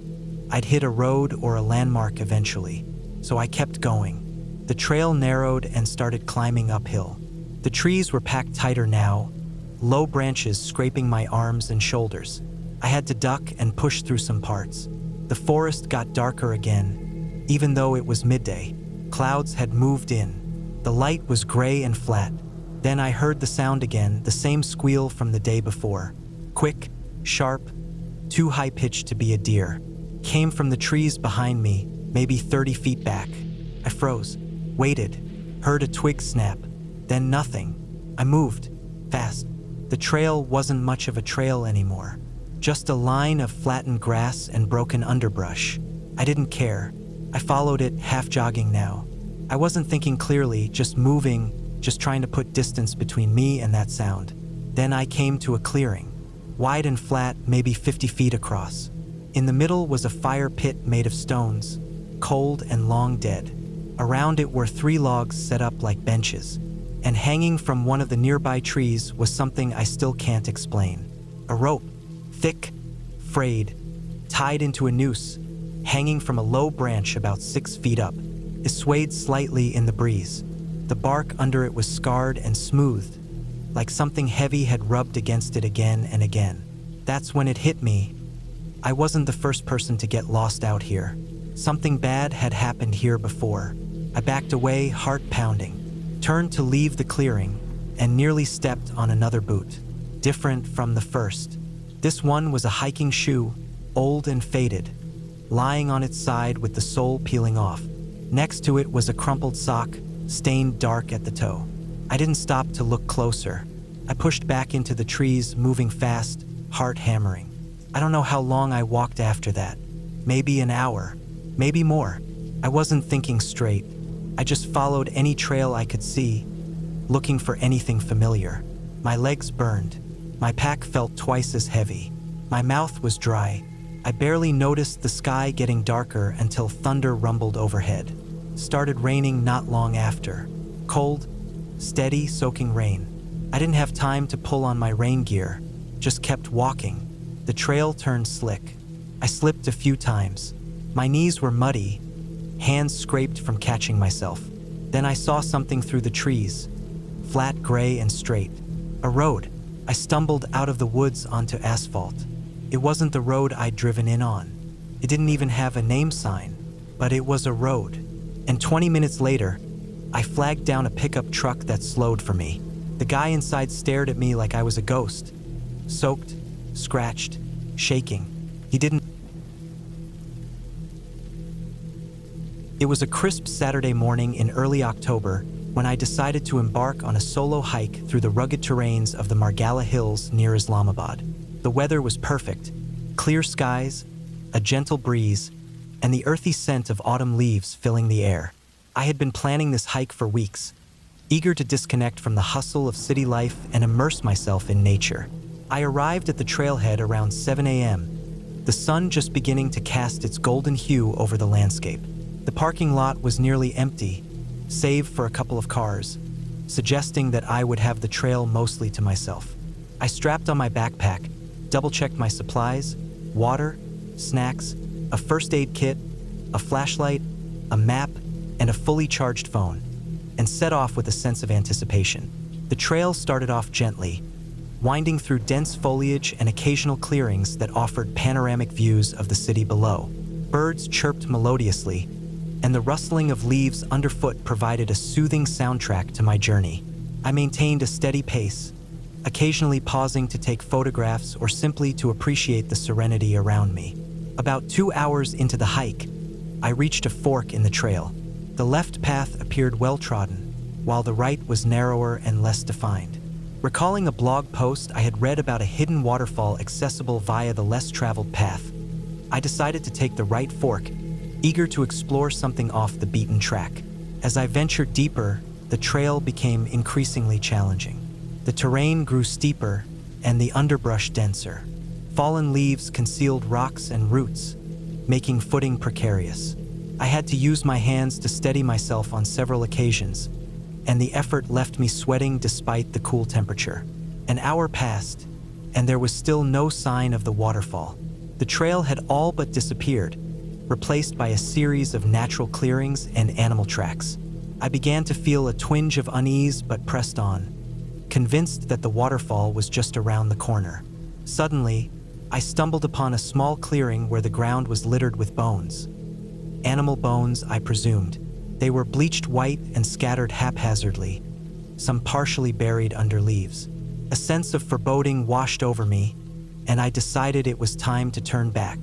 I'd hit a road or a landmark eventually, so I kept going. The trail narrowed and started climbing uphill. The trees were packed tighter now, low branches scraping my arms and shoulders. I had to duck and push through some parts. The forest got darker again, even though it was midday. Clouds had moved in. The light was gray and flat. Then I heard the sound again, the same squeal from the day before. Quick, sharp, too high-pitched to be a deer. Came from the trees behind me, maybe 30 feet back. I froze, waited, heard a twig snap, then nothing. I moved, fast. The trail wasn't much of a trail anymore. Just a line of flattened grass and broken underbrush. I didn't care. I followed it, half jogging now. I wasn't thinking clearly, just moving, just trying to put distance between me and that sound. Then I came to a clearing, wide and flat, maybe 50 feet across. In the middle was a fire pit made of stones, cold and long dead. Around it were 3 logs set up like benches, and hanging from one of the nearby trees was something I still can't explain. A rope, thick, frayed, tied into a noose, hanging from a low branch about 6 feet up. It swayed slightly in the breeze. The bark under it was scarred and smoothed, like something heavy had rubbed against it again and again. That's when it hit me. I wasn't the first person to get lost out here. Something bad had happened here before. I backed away, heart pounding, turned to leave the clearing, and nearly stepped on another boot. Different from the first. This one was a hiking shoe, old and faded, lying on its side with the sole peeling off. Next to it was a crumpled sock, stained dark at the toe. I didn't stop to look closer. I pushed back into the trees, moving fast, heart hammering. I don't know how long I walked after that. Maybe an hour, maybe more. I wasn't thinking straight. I just followed any trail I could see, looking for anything familiar. My legs burned. My pack felt twice as heavy. My mouth was dry. I barely noticed the sky getting darker until thunder rumbled overhead. Started raining not long after. Cold, steady, soaking rain. I didn't have time to pull on my rain gear, just kept walking. The trail turned slick. I slipped a few times. My knees were muddy, hands scraped from catching myself. Then I saw something through the trees, flat, gray, and straight. A road. I stumbled out of the woods onto asphalt. It wasn't the road I'd driven in on. It didn't even have a name sign, but it was a road. And 20 minutes later, I flagged down a pickup truck that slowed for me. The guy inside stared at me like I was a ghost. Soaked, scratched, shaking. He didn't. It was a crisp Saturday morning in early October when I decided to embark on a solo hike through the rugged terrains of the Margalla Hills near Islamabad. The weather was perfect, clear skies, a gentle breeze, and the earthy scent of autumn leaves filling the air. I had been planning this hike for weeks, eager to disconnect from the hustle of city life and immerse myself in nature. I arrived at the trailhead around 7 a.m., the sun just beginning to cast its golden hue over the landscape. The parking lot was nearly empty, save for a couple of cars, suggesting that I would have the trail mostly to myself. I strapped on my backpack, double-checked my supplies, water, snacks, a first aid kit, a flashlight, a map, and a fully charged phone, and set off with a sense of anticipation. The trail started off gently, winding through dense foliage and occasional clearings that offered panoramic views of the city below. Birds chirped melodiously, and the rustling of leaves underfoot provided a soothing soundtrack to my journey. I maintained a steady pace, occasionally pausing to take photographs or simply to appreciate the serenity around me. About 2 hours into the hike, I reached a fork in the trail. The left path appeared well-trodden, while the right was narrower and less defined. Recalling a blog post I had read about a hidden waterfall accessible via the less-traveled path, I decided to take the right fork, eager to explore something off the beaten track. As I ventured deeper, the trail became increasingly challenging. The terrain grew steeper and the underbrush denser. Fallen leaves concealed rocks and roots, making footing precarious. I had to use my hands to steady myself on several occasions, and the effort left me sweating despite the cool temperature. An hour passed, and there was still no sign of the waterfall. The trail had all but disappeared, replaced by a series of natural clearings and animal tracks. I began to feel a twinge of unease but pressed on, convinced that the waterfall was just around the corner. Suddenly, I stumbled upon a small clearing where the ground was littered with bones. Animal bones, I presumed. They were bleached white and scattered haphazardly, some partially buried under leaves. A sense of foreboding washed over me, and I decided it was time to turn back.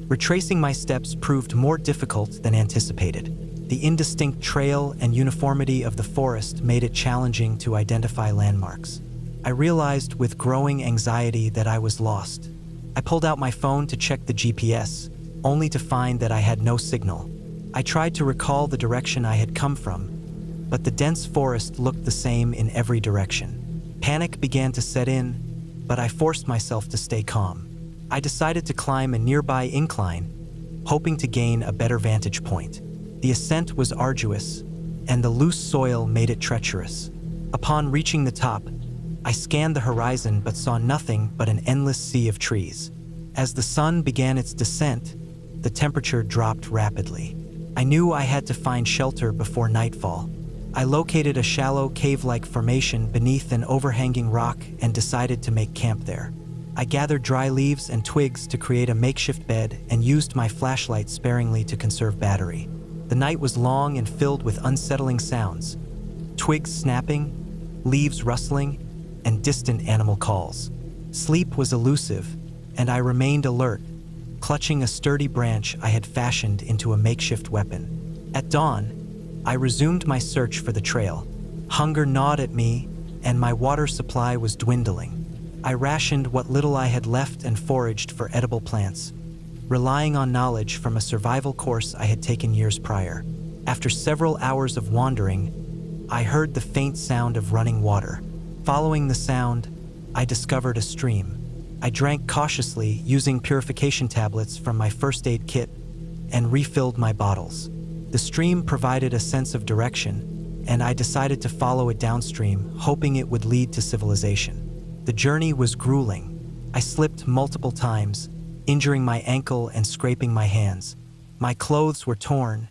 Retracing my steps proved more difficult than anticipated. The indistinct trail and uniformity of the forest made it challenging to identify landmarks. I realized with growing anxiety that I was lost. I pulled out my phone to check the GPS, only to find that I had no signal. I tried to recall the direction I had come from, but the dense forest looked the same in every direction. Panic began to set in, but I forced myself to stay calm. I decided to climb a nearby incline, hoping to gain a better vantage point. The ascent was arduous, and the loose soil made it treacherous. Upon reaching the top, I scanned the horizon but saw nothing but an endless sea of trees. As the sun began its descent, the temperature dropped rapidly. I knew I had to find shelter before nightfall. I located a shallow cave-like formation beneath an overhanging rock and decided to make camp there. I gathered dry leaves and twigs to create a makeshift bed and used my flashlight sparingly to conserve battery. The night was long and filled with unsettling sounds: twigs snapping, leaves rustling, and distant animal calls. Sleep was elusive, and I remained alert, clutching a sturdy branch I had fashioned into a makeshift weapon. At dawn, I resumed my search for the trail. Hunger gnawed at me, and my water supply was dwindling. I rationed what little I had left and foraged for edible plants, relying on knowledge from a survival course I had taken years prior. After several hours of wandering, I heard the faint sound of running water. Following the sound, I discovered a stream. I drank cautiously, using purification tablets from my first aid kit, and refilled my bottles. The stream provided a sense of direction, and I decided to follow it downstream, hoping it would lead to civilization. The journey was grueling. I slipped multiple times, injuring my ankle and scraping my hands. My clothes were torn,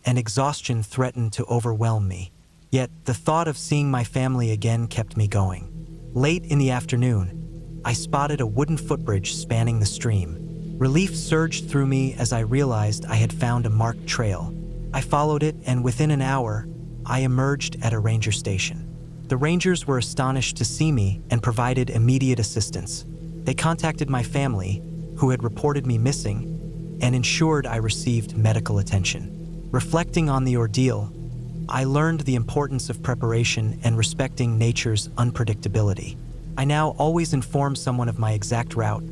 and exhaustion threatened to overwhelm me. Yet the thought of seeing my family again kept me going. Late in the afternoon, I spotted a wooden footbridge spanning the stream. Relief surged through me as I realized I had found a marked trail. I followed it, and within an hour, I emerged at a ranger station. The rangers were astonished to see me and provided immediate assistance. They contacted my family, who had reported me missing, and ensured I received medical attention. Reflecting on the ordeal, I learned the importance of preparation and respecting nature's unpredictability. I now always inform someone of my exact route,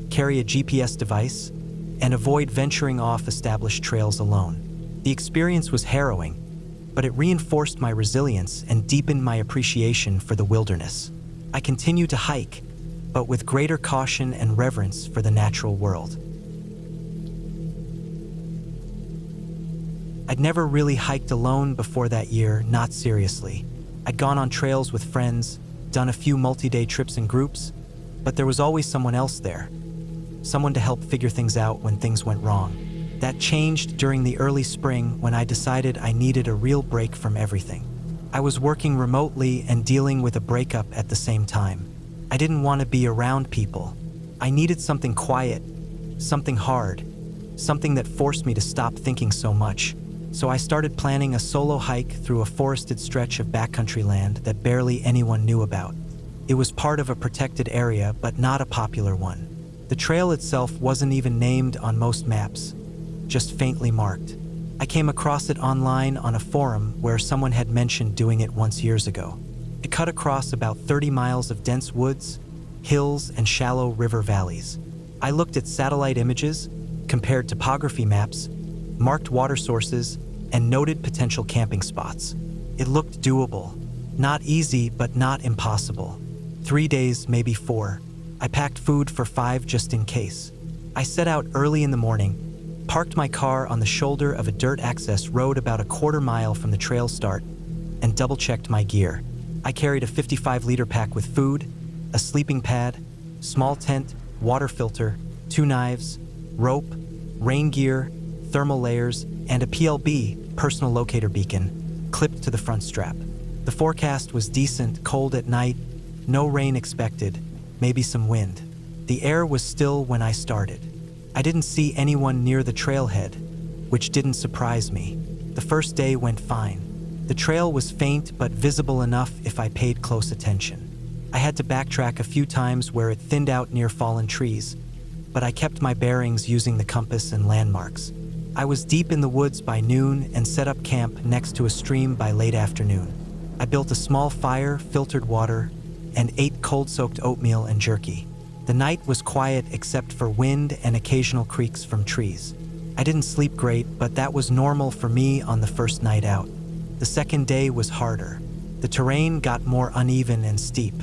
carry a GPS device, and avoid venturing off established trails alone. The experience was harrowing, but it reinforced my resilience and deepened my appreciation for the wilderness. I continue to hike, but with greater caution and reverence for the natural world. I'd never really hiked alone before that year, not seriously. I'd gone on trails with friends, done a few multi-day trips in groups, but there was always someone else there. Someone to help figure things out when things went wrong. That changed during the early spring when I decided I needed a real break from everything. I was working remotely and dealing with a breakup at the same time. I didn't want to be around people. I needed something quiet, something hard, something that forced me to stop thinking so much. So I started planning a solo hike through a forested stretch of backcountry land that barely anyone knew about. It was part of a protected area, but not a popular one. The trail itself wasn't even named on most maps, just faintly marked. I came across it online on a forum where someone had mentioned doing it once years ago. It cut across about 30 miles of dense woods, hills, and shallow river valleys. I looked at satellite images, compared topography maps, marked water sources, and noted potential camping spots. It looked doable. Not easy, but not impossible. 3 days, maybe 4. I packed food for 5 just in case. I set out early in the morning, parked my car on the shoulder of a dirt access road about a quarter mile from the trail start, and double-checked my gear. I carried a 55-liter pack with food, a sleeping pad, small tent, water filter, 2 knives, rope, rain gear, thermal layers, and a PLB, personal locator beacon, clipped to the front strap. The forecast was decent, cold at night, no rain expected, maybe some wind. The air was still when I started. I didn't see anyone near the trailhead, which didn't surprise me. The first day went fine. The trail was faint but visible enough if I paid close attention. I had to backtrack a few times where it thinned out near fallen trees, but I kept my bearings using the compass and landmarks. I was deep in the woods by noon and set up camp next to a stream by late afternoon. I built a small fire, filtered water, and ate cold-soaked oatmeal and jerky. The night was quiet except for wind and occasional creaks from trees. I didn't sleep great, but that was normal for me on the first night out. The second day was harder. The terrain got more uneven and steep.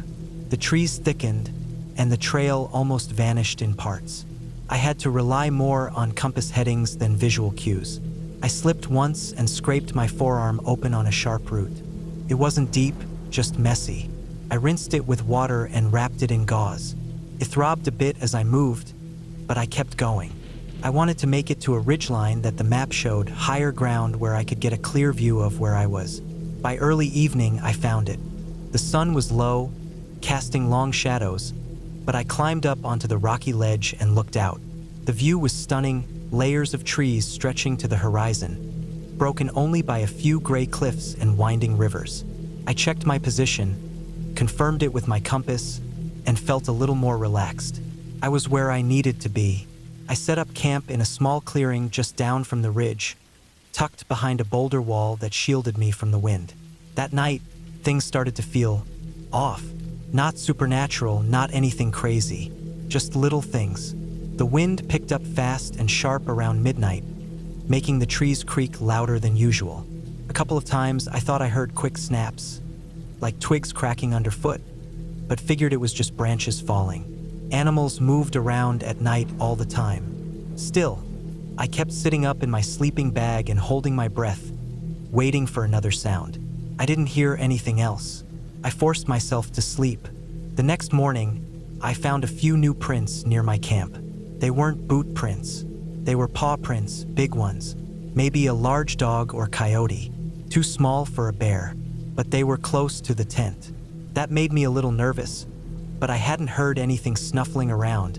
The trees thickened, and the trail almost vanished in parts. I had to rely more on compass headings than visual cues. I slipped once and scraped my forearm open on a sharp root. It wasn't deep, just messy. I rinsed it with water and wrapped it in gauze. It throbbed a bit as I moved, but I kept going. I wanted to make it to a ridgeline that the map showed, higher ground where I could get a clear view of where I was. By early evening, I found it. The sun was low, casting long shadows, but I climbed up onto the rocky ledge and looked out. The view was stunning, layers of trees stretching to the horizon, broken only by a few gray cliffs and winding rivers. I checked my position, confirmed it with my compass, and felt a little more relaxed. I was where I needed to be. I set up camp in a small clearing just down from the ridge, tucked behind a boulder wall that shielded me from the wind. That night, things started to feel off. Not supernatural, not anything crazy, just little things. The wind picked up fast and sharp around midnight, making the trees creak louder than usual. A couple of times I thought I heard quick snaps, like twigs cracking underfoot, but figured it was just branches falling. Animals moved around at night all the time. Still, I kept sitting up in my sleeping bag and holding my breath, waiting for another sound. I didn't hear anything else. I forced myself to sleep. The next morning, I found a few new prints near my camp. They weren't boot prints. They were paw prints, big ones. Maybe a large dog or coyote. Too small for a bear, but they were close to the tent. That made me a little nervous, but I hadn't heard anything snuffling around,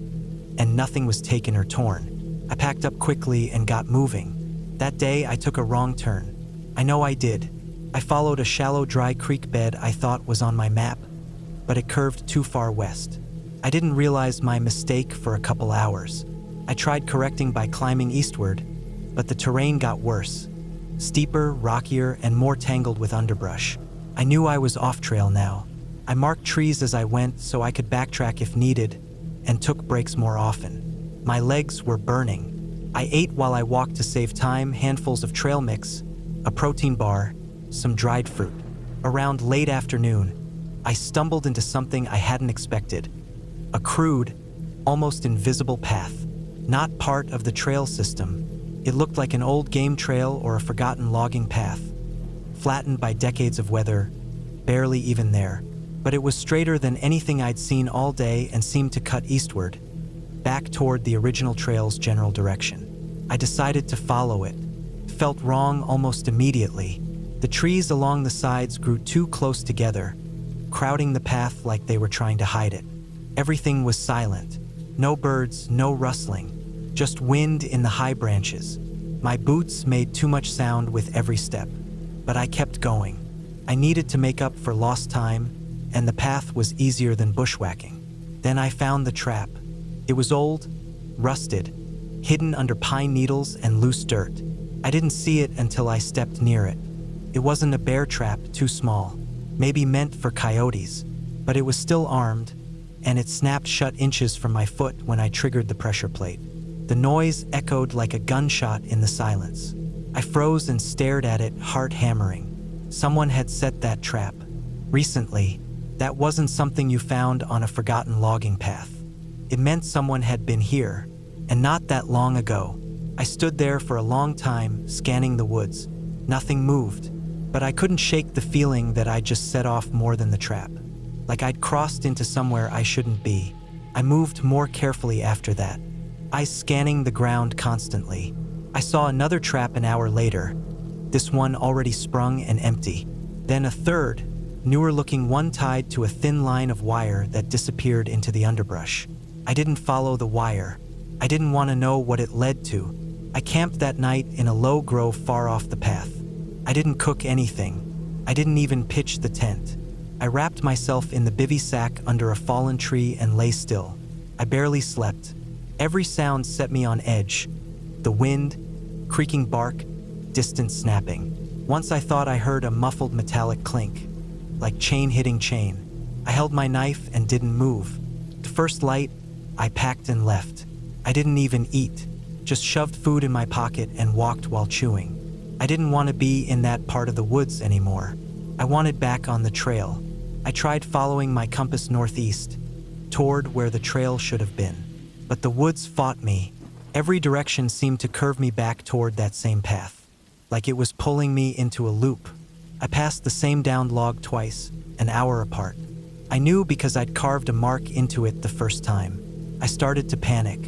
and nothing was taken or torn. I packed up quickly and got moving. That day, I took a wrong turn. I know I did. I followed a shallow, dry creek bed I thought was on my map, but it curved too far west. I didn't realize my mistake for a couple hours. I tried correcting by climbing eastward, but the terrain got worse. Steeper, rockier, and more tangled with underbrush. I knew I was off trail now. I marked trees as I went so I could backtrack if needed, and took breaks more often. My legs were burning. I ate while I walked to save time, handfuls of trail mix, a protein bar, some dried fruit. Around late afternoon, I stumbled into something I hadn't expected. A crude, almost invisible path. Not part of the trail system. It looked like an old game trail or a forgotten logging path, flattened by decades of weather, barely even there. But it was straighter than anything I'd seen all day and seemed to cut eastward, back toward the original trail's general direction. I decided to follow it. Felt wrong almost immediately. The trees along the sides grew too close together, crowding the path like they were trying to hide it. Everything was silent. No birds, no rustling, just wind in the high branches. My boots made too much sound with every step, but I kept going. I needed to make up for lost time, and the path was easier than bushwhacking. Then I found the trap. It was old, rusted, hidden under pine needles and loose dirt. I didn't see it until I stepped near it. It wasn't a bear trap, too small, maybe meant for coyotes, but it was still armed, and it snapped shut inches from my foot when I triggered the pressure plate. The noise echoed like a gunshot in the silence. I froze and stared at it, heart hammering. Someone had set that trap. Recently. That wasn't something you found on a forgotten logging path. It meant someone had been here, and not that long ago. I stood there for a long time, scanning the woods. Nothing moved, but I couldn't shake the feeling that I'd just set off more than the trap. Like I'd crossed into somewhere I shouldn't be. I moved more carefully after that, eyes scanning the ground constantly. I saw another trap an hour later, this one already sprung and empty. Then a third, newer-looking one tied to a thin line of wire that disappeared into the underbrush. I didn't follow the wire. I didn't want to know what it led to. I camped that night in a low grove far off the path. I didn't cook anything. I didn't even pitch the tent. I wrapped myself in the bivy sack under a fallen tree and lay still. I barely slept. Every sound set me on edge. The wind, creaking bark, distant snapping. Once I thought I heard a muffled metallic clink, like chain hitting chain. I held my knife and didn't move. The first light, I packed and left. I didn't even eat, just shoved food in my pocket and walked while chewing. I didn't want to be in that part of the woods anymore. I wanted back on the trail. I tried following my compass northeast, toward where the trail should have been. But the woods fought me. Every direction seemed to curve me back toward that same path, like it was pulling me into a loop. I passed the same downed log twice, an hour apart. I knew because I'd carved a mark into it the first time. I started to panic.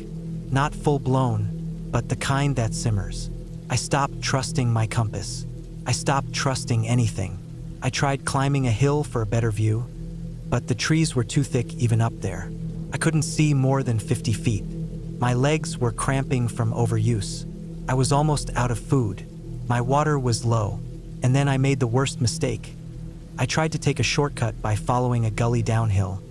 Not full-blown, but the kind that simmers. I stopped trusting my compass. I stopped trusting anything. I tried climbing a hill for a better view, but the trees were too thick even up there. I couldn't see more than 50 feet. My legs were cramping from overuse. I was almost out of food. My water was low. And then I made the worst mistake. I tried to take a shortcut by following a gully downhill,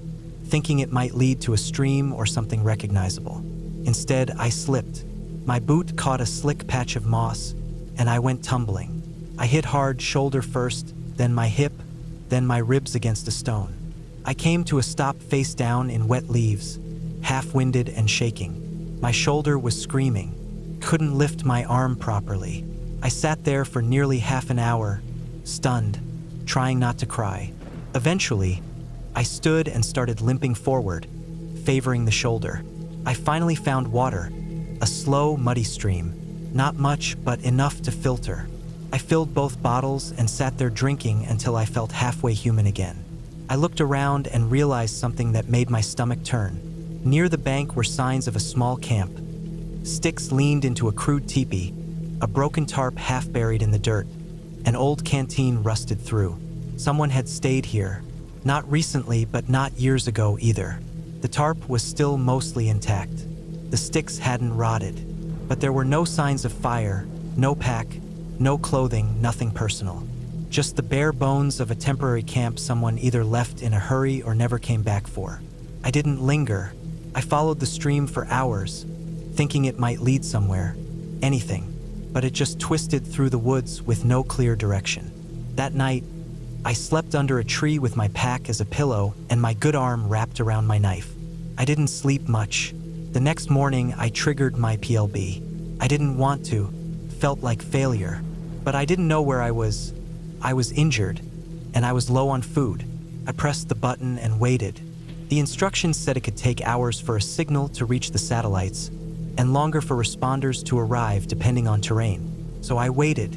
thinking it might lead to a stream or something recognizable. Instead, I slipped. My boot caught a slick patch of moss, and I went tumbling. I hit hard, shoulder first, then my hip, then my ribs against a stone. I came to a stop face down in wet leaves, half-winded and shaking. My shoulder was screaming, couldn't lift my arm properly. I sat there for nearly half an hour, stunned, trying not to cry. Eventually, I stood and started limping forward, favoring the shoulder. I finally found water, a slow, muddy stream. Not much, but enough to filter. I filled both bottles and sat there drinking until I felt halfway human again. I looked around and realized something that made my stomach turn. Near the bank were signs of a small camp. Sticks leaned into a crude teepee, a broken tarp half buried in the dirt, an old canteen rusted through. Someone had stayed here, not recently but not years ago either. The tarp was still mostly intact. The sticks hadn't rotted, but there were no signs of fire, no pack, no clothing, nothing personal. Just the bare bones of a temporary camp someone either left in a hurry or never came back for. I didn't linger. I followed the stream for hours, thinking it might lead somewhere, anything, but it just twisted through the woods with no clear direction. That night, I slept under a tree with my pack as a pillow and my good arm wrapped around my knife. I didn't sleep much. The next morning, I triggered my PLB. I didn't want to, felt like failure, but I didn't know where I was. I was injured, and I was low on food. I pressed the button and waited. The instructions said it could take hours for a signal to reach the satellites, and longer for responders to arrive depending on terrain. So I waited.